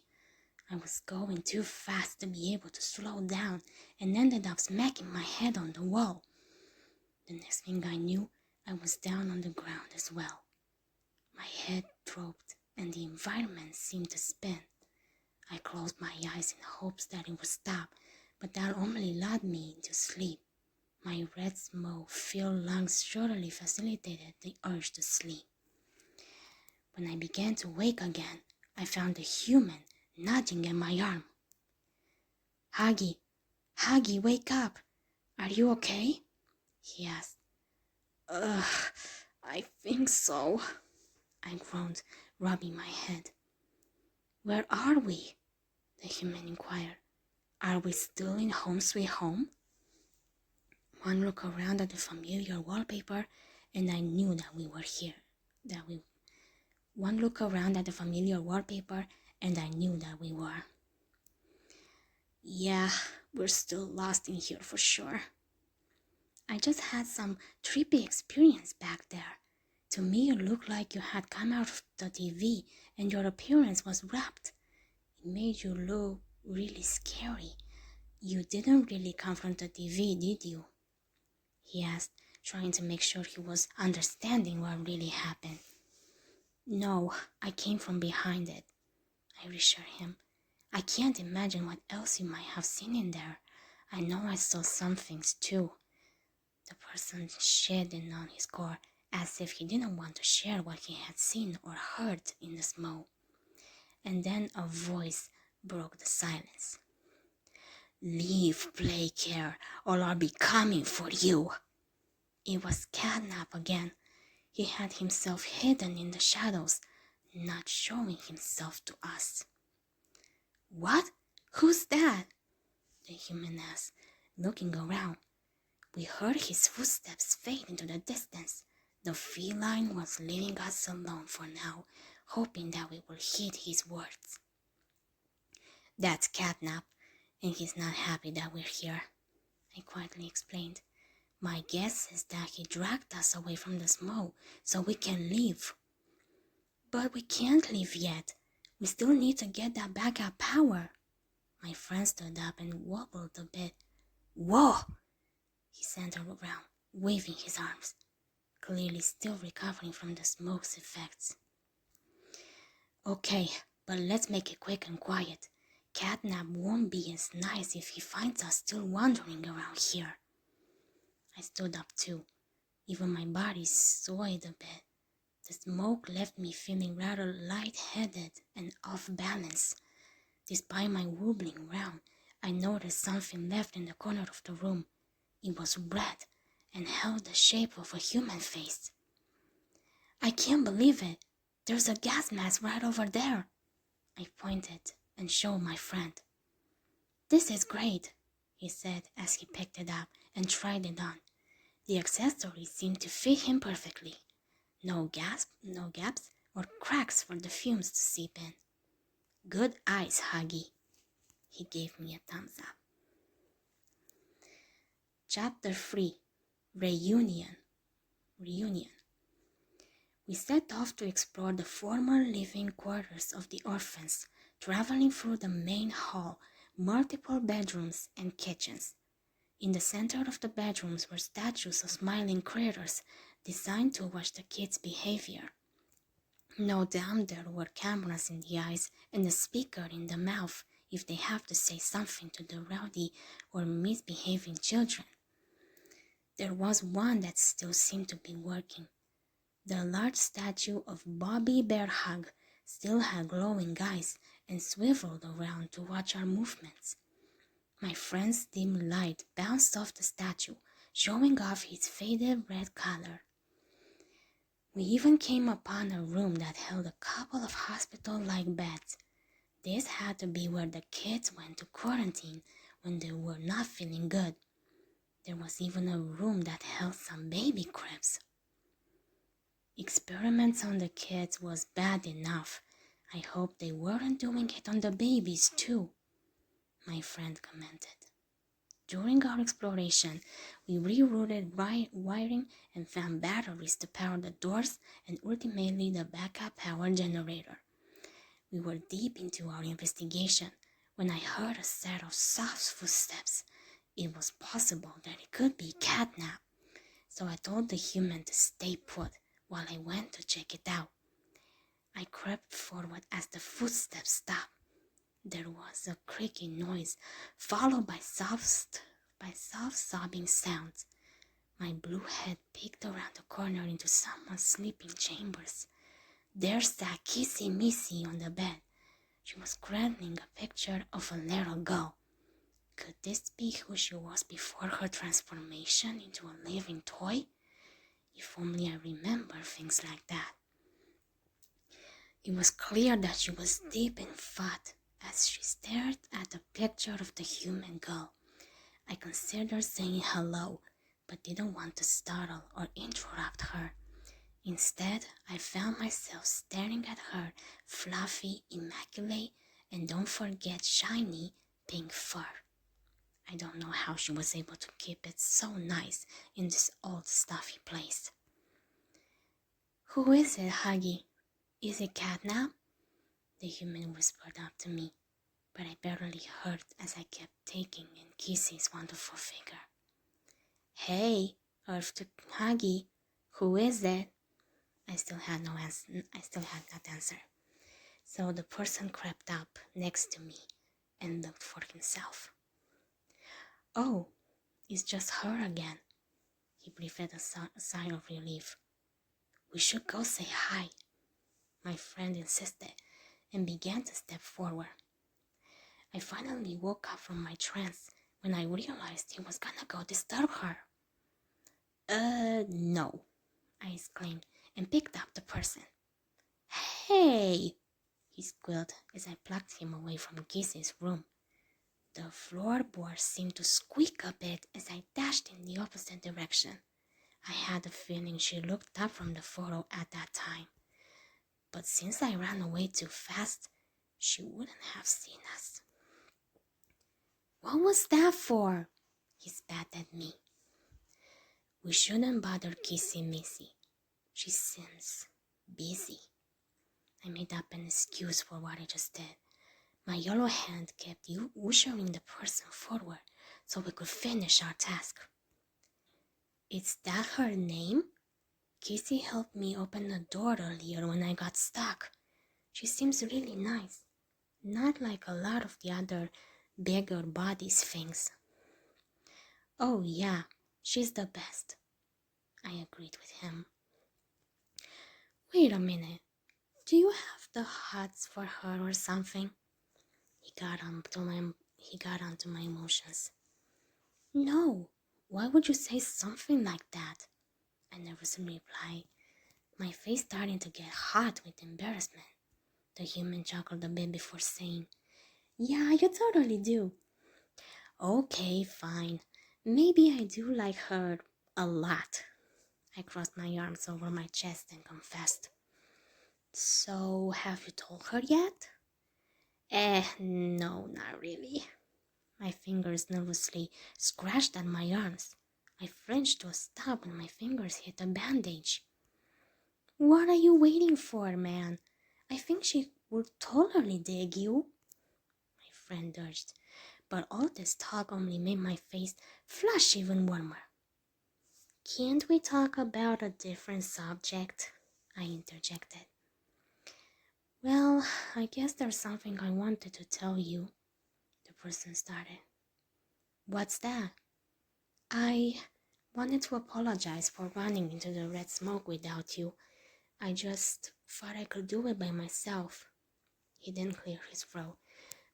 I was going too fast to be able to slow down and ended up smacking my head on the wall. The next thing I knew, I was down on the ground as well. My head dropped and the environment seemed to spin. I closed my eyes in hopes that it would stop, but that only lulled me into sleep. My red smoke-filled lungs surely facilitated the urge to sleep. When I began to wake again, I found a human nudging at my arm. Huggy, wake up! Are you okay?" he asked. I think so," I groaned, rubbing my head. "Where are we?" the human inquired. "Are we still in Home Sweet Home?" One look around at the familiar wallpaper and I knew that we were here. One look around at the familiar wallpaper and I knew that we were. "Yeah, we're still lost in here for sure. I just had some trippy experience back there. To me, it looked like you had come out of the TV and your appearance was wrapped. It made you look really scary. You didn't really come from the TV, did you?" he asked, trying to make sure he was understanding what really happened. "No, I came from behind it," I reassured him. "I can't imagine what else you might have seen in there. I know I saw some things too." The person shaded on his core as if he didn't want to share what he had seen or heard in the smoke. And then a voice broke the silence. "Leave Playcare or I'll be coming for you." It was Catnap again. He had himself hidden in the shadows, not showing himself to us. "What? Who's that?" the human asked, looking around. We heard his footsteps fade into the distance. The feline was leaving us alone for now, hoping that we would heed his words. "That's Catnap, and he's not happy that we're here," I quietly explained. "My guess is that he dragged us away from the smoke so we can leave." "But we can't leave yet. We still need to get that backup power." My friend stood up and wobbled a bit. "Whoa!" He centered around, waving his arms, clearly still recovering from the smoke's effects. "Okay, but let's make it quick and quiet. Catnap won't be as nice if he finds us still wandering around here." I stood up too. Even my body swayed a bit. The smoke left me feeling rather lightheaded and off balance. Despite my wobbling around, I noticed something left in the corner of the room. It was red and held the shape of a human face. "I can't believe it. There's a gas mask right over there." I pointed and showed my friend. "This is great," he said as he picked it up and tried it on. The accessory seemed to fit him perfectly. No gaps or cracks for the fumes to seep in. "Good eyes, Huggy." He gave me a thumbs up. Chapter 3, Reunion. We set off to explore the former living quarters of the orphans, traveling through the main hall, multiple bedrooms and kitchens. In the center of the bedrooms were statues of smiling critters designed to watch the kids' behavior. No doubt there were cameras in the eyes and a speaker in the mouth if they have to say something to the rowdy or misbehaving children. There was one that still seemed to be working. The large statue of Bobby Bear Hug still had glowing eyes and swiveled around to watch our movements. My friend's dim light bounced off the statue, showing off his faded red color. We even came upon a room that held a couple of hospital-like beds. This had to be where the kids went to quarantine when they were not feeling good. There was even a room that held some baby cribs. Experiments on the kids was bad enough. I hope they weren't doing it on the babies too, my friend commented. During our exploration, we rerouted wiring and found batteries to power the doors and ultimately the backup power generator. We were deep into our investigation when I heard a set of soft footsteps. It was possible that it could be catnap, so I told the human to stay put while I went to check it out. I crept forward as the footsteps stopped. There was a creaking noise, followed by soft sobbing sounds. My blue head peeked around the corner into someone's sleeping chambers. There sat Kissy Missy on the bed. She was cradling a picture of a little girl. Could this be who she was before her transformation into a living toy? If only I remember things like that. It was clear that she was deep in thought as she stared at the picture of the human girl. I considered saying hello, but didn't want to startle or interrupt her. Instead, I found myself staring at her fluffy, immaculate, and don't forget shiny pink fur. I don't know how she was able to keep it so nice in this old stuffy place. Who is it, Huggy? Is it Catnap? The human whispered up to me, but I barely heard as I kept taking in Kissy's wonderful figure. Hey, Earth to Huggy, who is it? I still had not answered. So the person crept up next to me and looked for himself. Oh, it's just her again. He breathed a sigh of relief. We should go say hi, my friend insisted, and began to step forward. I finally woke up from my trance when I realized he was gonna go disturb her. No, I exclaimed and picked up the person. Hey, he squealed as I plucked him away from Kissy's room. The floorboard seemed to squeak a bit as I dashed in the opposite direction. I had a feeling she looked up from the photo at that time. But since I ran away too fast, she wouldn't have seen us. What was that for? He spat at me. We shouldn't bother Kissy Missy. She seems busy. I made up an excuse for what I just did. My yellow hand kept ushering the person forward so we could finish our task. Is that her name? Kissy helped me open the door earlier when I got stuck. She seems really nice, not like a lot of the other bigger bodies things. Oh yeah, she's the best, I agreed with him. Wait a minute, do you have the hots for her or something? He got onto my emotions. No, why would you say something like that? I nervously replied, my face starting to get hot with embarrassment. The human chuckled a bit before saying, Yeah, you totally do. Okay, fine. Maybe I do like her a lot. I crossed my arms over my chest and confessed. So, have you told her yet? No, not really. My fingers nervously scratched at my arms. I flinched to a stop when my fingers hit a bandage. What are you waiting for, man? I think she would totally dig you, my friend urged, but all this talk only made my face flush even warmer. Can't we talk about a different subject? I interjected. Well, I guess there's something I wanted to tell you, the person started. What's that? I wanted to apologize for running into the red smoke without you. I just thought I could do it by myself. He didn't clear his throat.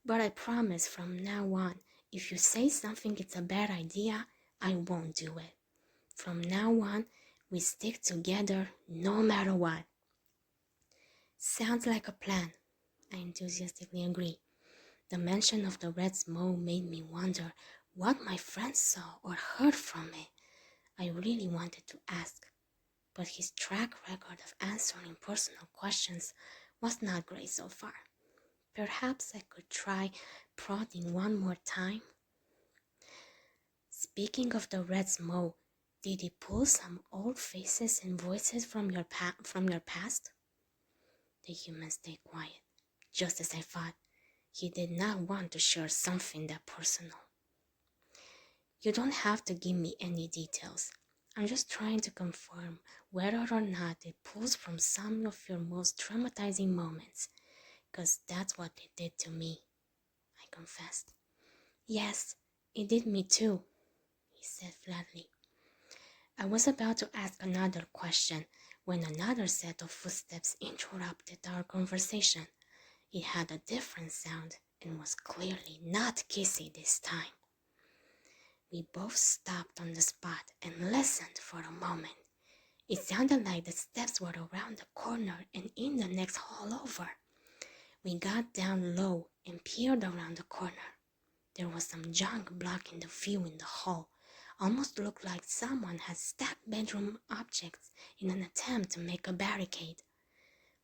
But I promise from now on, if you say something it's a bad idea, I won't do it. From now on, we stick together no matter what. Sounds like a plan, I enthusiastically agreed. The mention of the red smoke made me wonder what my friend saw or heard from it. I really wanted to ask, but his track record of answering personal questions was not great so far. Perhaps I could try prodding one more time. Speaking of the red smoke, did he pull some old faces and voices from your past? The human stayed quiet, just as I thought. He did not want to share something that personal. You don't have to give me any details. I'm just trying to confirm whether or not it pulls from some of your most traumatizing moments, because that's what it did to me, I confessed. Yes, it did me too, he said flatly. I was about to ask another question when another set of footsteps interrupted our conversation. It had a different sound and was clearly not Kissy this time. We both stopped on the spot and listened for a moment. It sounded like the steps were around the corner and in the next hall over. We got down low and peered around the corner. There was some junk blocking the view in the hall. Almost looked like someone had stacked bedroom objects in an attempt to make a barricade.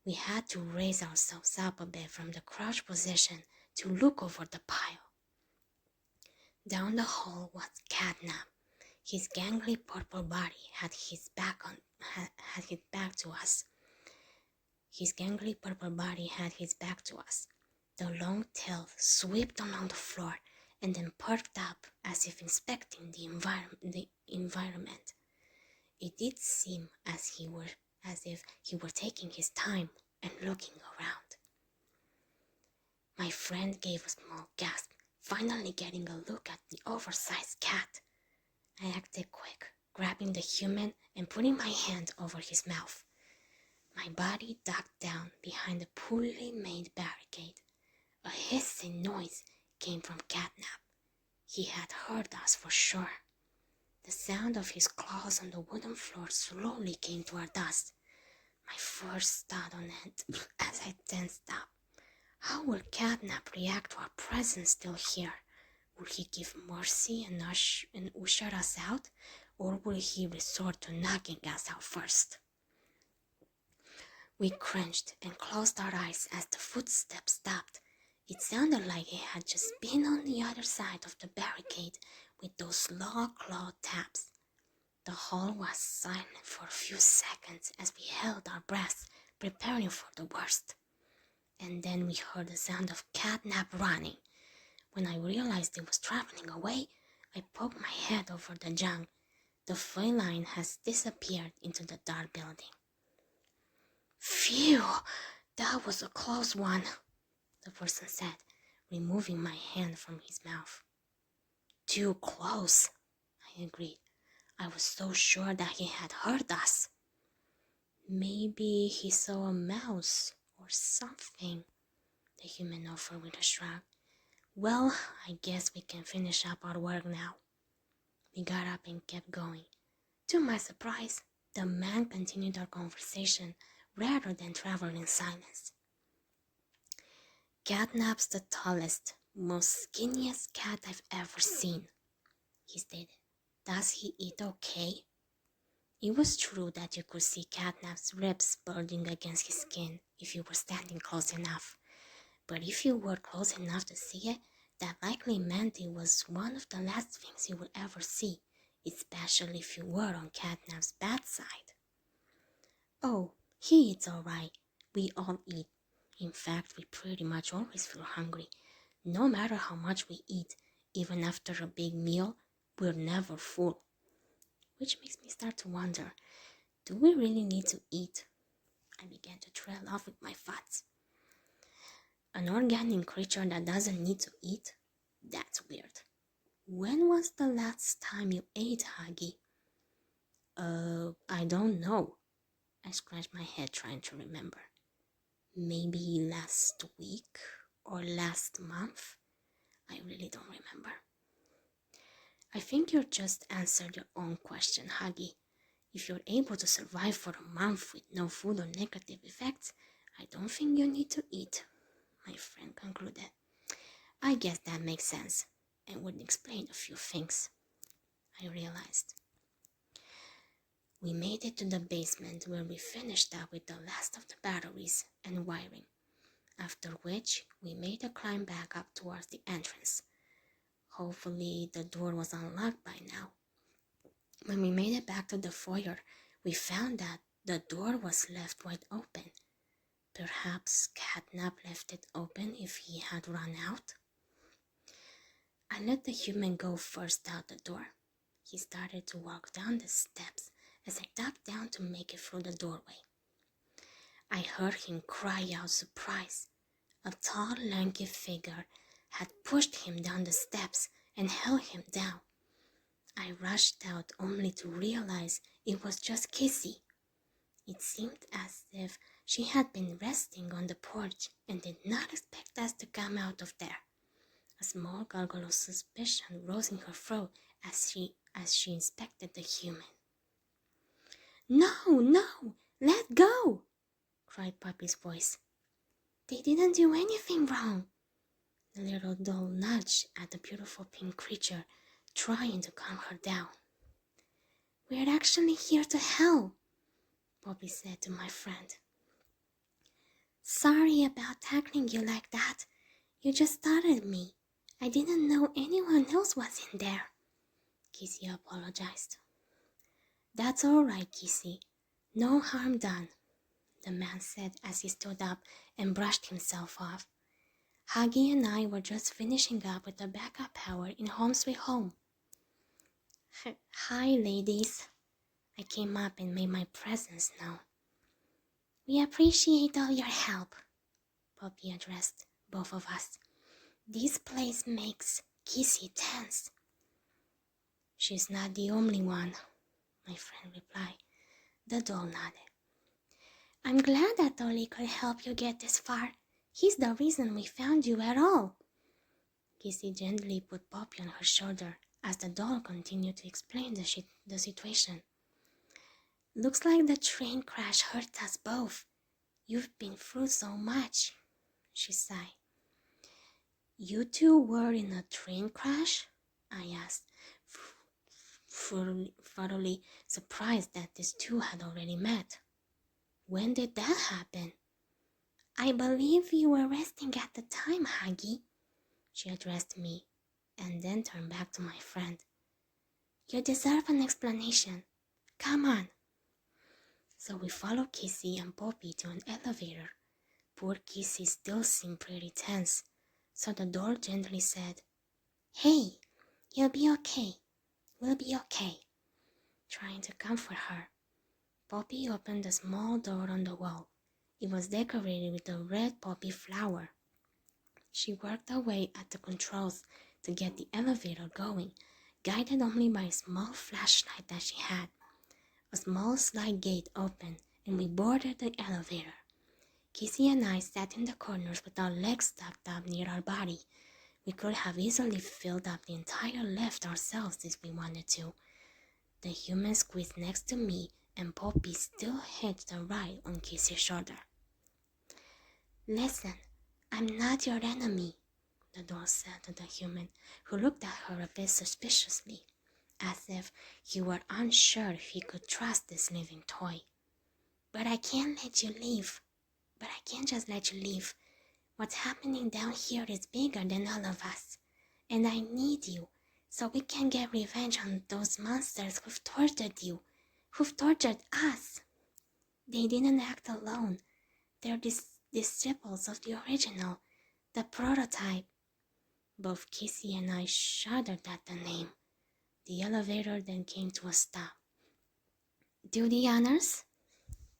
We had to raise ourselves up a bit from the crouch position to look over the pile. Down the hall was Catnap. His gangly purple body had his back to us. His gangly purple body had his back to us. The long tail swept along the floor and then perked up as if inspecting the environment. It did seem as if he were taking his time and looking around. My friend gave a small gasp, finally getting a look at the oversized cat. I acted quick, grabbing the human and putting my hand over his mouth. My body ducked down behind the poorly made barricade. A hissing noise came from Catnap. He had heard us for sure. The sound of his claws on the wooden floor slowly came toward us. My first thought on it as I tensed up. How will Catnap react to our presence still here? Will he give mercy and usher us out, or will he resort to knocking us out first? We cringed and closed our eyes as the footsteps stopped. It sounded like he had just been on the other side of the barricade with those slow claw taps. The hall was silent for a few seconds as we held our breaths, preparing for the worst. And then we heard the sound of Catnap running. When I realized it was traveling away, I poked my head over the junk. The feline has disappeared into the dark building. Phew, that was a close one, the person said, removing my hand from his mouth. Too close, I agreed. I was so sure that he had heard us. Maybe he saw a mouse or something, the human offered with a shrug. Well, I guess we can finish up our work now. We got up and kept going. To my surprise, the man continued our conversation rather than travel in silence. Catnap's the tallest, most skinniest cat I've ever seen, he stated. Does he eat okay? It was true that you could see Catnap's ribs bulging against his skin if you were standing close enough. But if you were close enough to see it, that likely meant it was one of the last things you would ever see, especially if you were on Catnap's bad side. Oh, he eats all right. We all eat. In fact, we pretty much always feel hungry. No matter how much we eat, even after a big meal, we're never full. Which makes me start to wonder, do we really need to eat? I began to trail off with my thoughts. An organic creature that doesn't need to eat? That's weird. When was the last time you ate, Huggy? I don't know. I scratched my head trying to remember. Maybe last week or last month? I really don't remember. I think you just answered your own question, Huggy. If you're able to survive for a month with no food or negative effects, I don't think you need to eat, my friend concluded. I guess that makes sense and would explain a few things, I realized. We made it to the basement where we finished up with the last of the batteries and wiring, after which we made a climb back up towards the entrance. Hopefully the door was unlocked by now. When we made it back to the foyer, we found that the door was left wide open. Perhaps Catnap left it open if he had run out? I let the human go first out the door. He started to walk down the steps as I ducked down to make it through the doorway. I heard him cry out surprise. A tall, lanky figure had pushed him down the steps and held him down. I rushed out only to realize it was just Kissy. It seemed as if she had been resting on the porch and did not expect us to come out of there. A small gurgle of suspicion rose in her throat as she inspected the human. No, let go, cried Poppy's voice. They didn't do anything wrong. The little doll nudged at the beautiful pink creature, trying to calm her down. We're actually here to help, Poppy said to my friend. Sorry about tackling you like that. You just startled me. I didn't know anyone else was in there, Kissy apologized. That's all right, Kissy. No harm done, the man said as he stood up and brushed himself off. Huggy and I were just finishing up with the backup power in Home Sweet Home. Hi, ladies. I came up and made my presence known. We appreciate all your help, Poppy addressed both of us. This place makes Kissy tense. She's not the only one, my friend replied. The doll nodded. I'm glad that Dolly could help you get this far. He's the reason we found you at all. Kissy gently put Poppy on her shoulder as the doll continued to explain the situation. Looks like the train crash hurt us both. You've been through so much, she sighed. You two were in a train crash? I asked, thoroughly surprised that these two had already met. When did that happen? I believe you were resting at the time, Huggy, she addressed me, and then turned back to my friend. You deserve an explanation. Come on. So we followed Kissy and Poppy to an elevator. Poor Kissy still seemed pretty tense, so the doll gently said, Hey, you'll be okay. We'll be okay. Trying to comfort her, Poppy opened a small door on the wall. It was decorated with a red poppy flower. She worked away at the controls to get the elevator going, guided only by a small flashlight that she had. A small slide gate opened, and we boarded the elevator. Kissy and I sat in the corners with our legs stuffed up near our body. We could have easily filled up the entire lift ourselves if we wanted to. The human squeezed next to me, and Poppy still hitched a ride on Kissy's shoulder. Listen, I'm not your enemy, the doll said to the human, who looked at her a bit suspiciously, as if he were unsure if he could trust this living toy. But I can't let you leave. But I can't just let you leave. What's happening down here is bigger than all of us, and I need you. so we can get revenge on those monsters who've tortured you, who've tortured us. They didn't act alone. They're disciples of the original, the prototype. Both Kissy and I shuddered at the name. The elevator then came to a stop. Do the honors?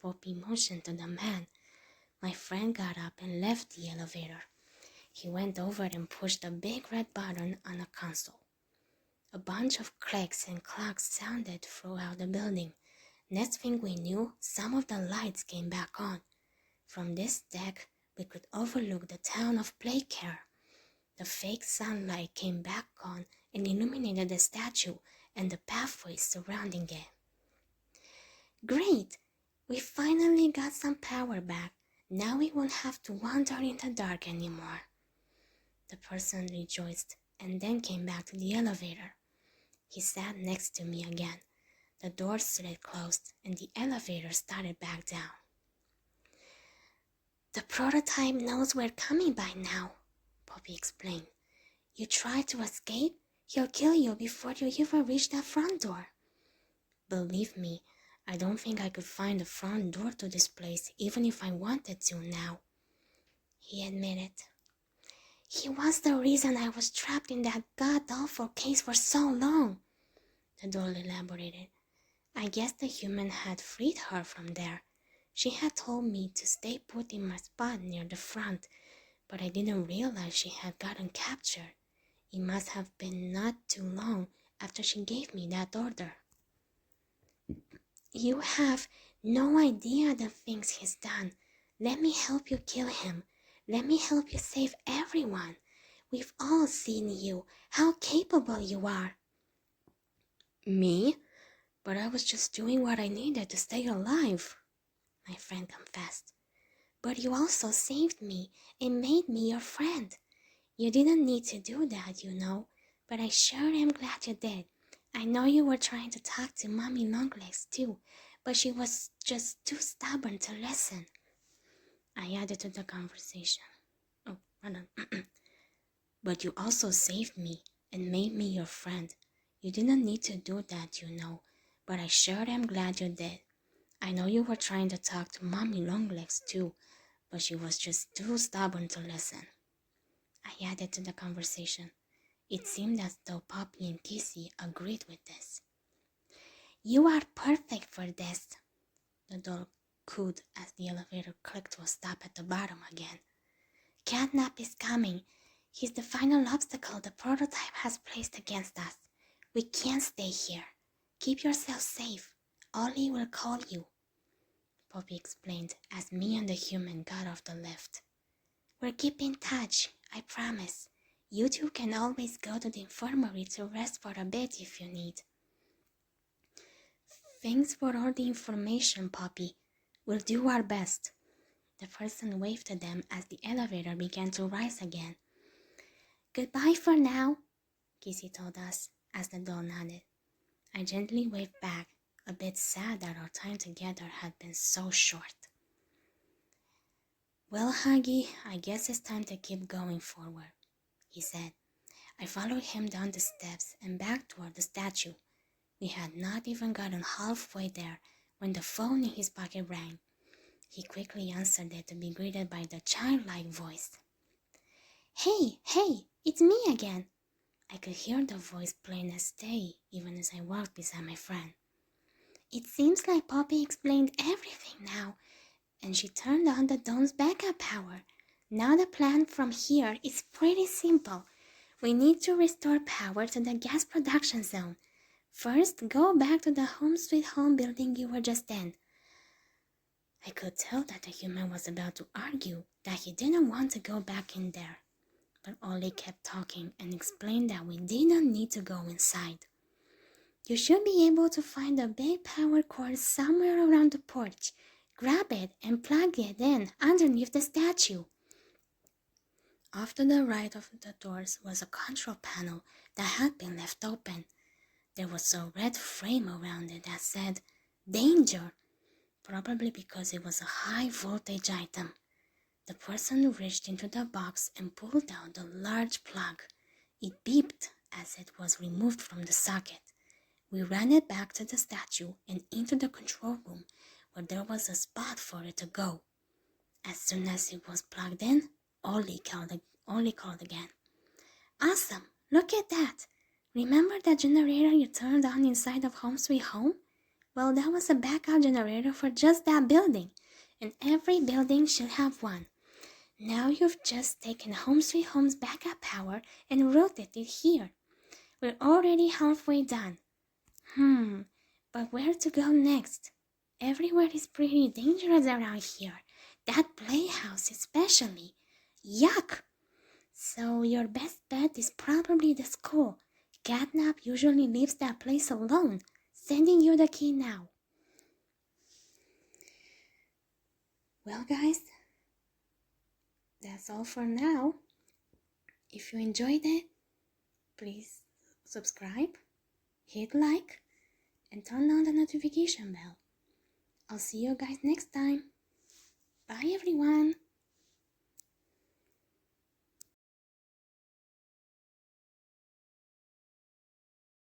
Poppy motioned to the man. My friend got up and left the elevator. He went over and pushed a big red button on a console. A bunch of clicks and clocks sounded throughout the building. Next thing we knew, some of the lights came back on. From this deck, we could overlook the town of Playtime. The fake sunlight came back on and illuminated the statue and the pathways surrounding it. Great! We finally got some power back. Now we won't have to wander in the dark anymore. The person rejoiced and then came back to the elevator. He sat next to me again. The door slid closed and the elevator started back down. The prototype knows we're coming by now, Poppy explained. You try to escape, he'll kill you before you even reach that front door. Believe me, I don't think I could find the front door to this place even if I wanted to now, he admitted. He was the reason I was trapped in that god-awful case for so long, the doll elaborated. I guess the human had freed her from there. She had told me to stay put in my spot near the front, but I didn't realize she had gotten captured. It must have been not too long after she gave me that order. You have no idea the things he's done. Let me help you kill him. Let me help you save everyone. We've all seen you, how capable you are. Me? But I was just doing what I needed to stay alive, my friend confessed. But you also saved me and made me your friend. You didn't need to do that, you know, but I sure am glad you did. I know you were trying to talk to Mommy Longlegs too, but she was just too stubborn to listen. I added to the conversation. Oh, pardon. But you also saved me and made me your friend. You didn't need to do that, you know, but I sure am glad you did. I know you were trying to talk to Mommy Longlegs too, but she was just too stubborn to listen. I added to the conversation. It seemed as though Poppy and Kissy agreed with this. You are perfect for this, the doll cooed as the elevator clicked to a stop at the bottom again. Catnap is coming. He's the final obstacle the prototype has placed against us. We can't stay here. Keep yourself safe. Ollie will call you, Poppy explained as me and the human got off the lift. We'll keep in touch, I promise. You two can always go to the infirmary to rest for a bit if you need. Thanks for all the information, Poppy. We'll do our best. The person waved to them as the elevator began to rise again. Goodbye for now, Kissy told us as the doll nodded. I gently waved back, a bit sad that our time together had been so short. Well, Huggy, I guess it's time to keep going forward, he said. I followed him down the steps and back toward the statue. We had not even gotten halfway there when the phone in his pocket rang. He quickly answered it to be greeted by the childlike voice. Hey, it's me again. I could hear the voice plain as day even as I walked beside my friend. It seems like Poppy explained everything now, and she turned on the dome's backup power. Now the plan from here is pretty simple. We need to restore power to the gas production zone. First, go back to the Home Sweet Home building you were just in. I could tell that the human was about to argue that he didn't want to go back in there. But Ollie kept talking and explained that we didn't need to go inside. You should be able to find a big power cord somewhere around the porch. Grab it and plug it in underneath the statue. Off to the right of the doors was a control panel that had been left open. There was a red frame around it that said, Danger, probably because it was a high-voltage item. The person reached into the box and pulled out the large plug. It beeped as it was removed from the socket. We ran it back to the statue and into the control room where there was a spot for it to go. As soon as it was plugged in, Ollie called again. Awesome! Look at that! Remember that generator you turned on inside of Home Sweet Home? Well, that was a backup generator for just that building, and every building should have one. Now you've just taken Home Sweet Home's backup power and routed it here. We're already halfway done. But where to go next? Everywhere is pretty dangerous around here. That playhouse especially. Yuck! So your best bet is probably the school. Catnap usually leaves that place alone. Sending you the key now. Well, guys, that's all for now. If you enjoyed it, please subscribe, hit like, and turn on the notification bell. I'll see you guys next time. Bye, everyone.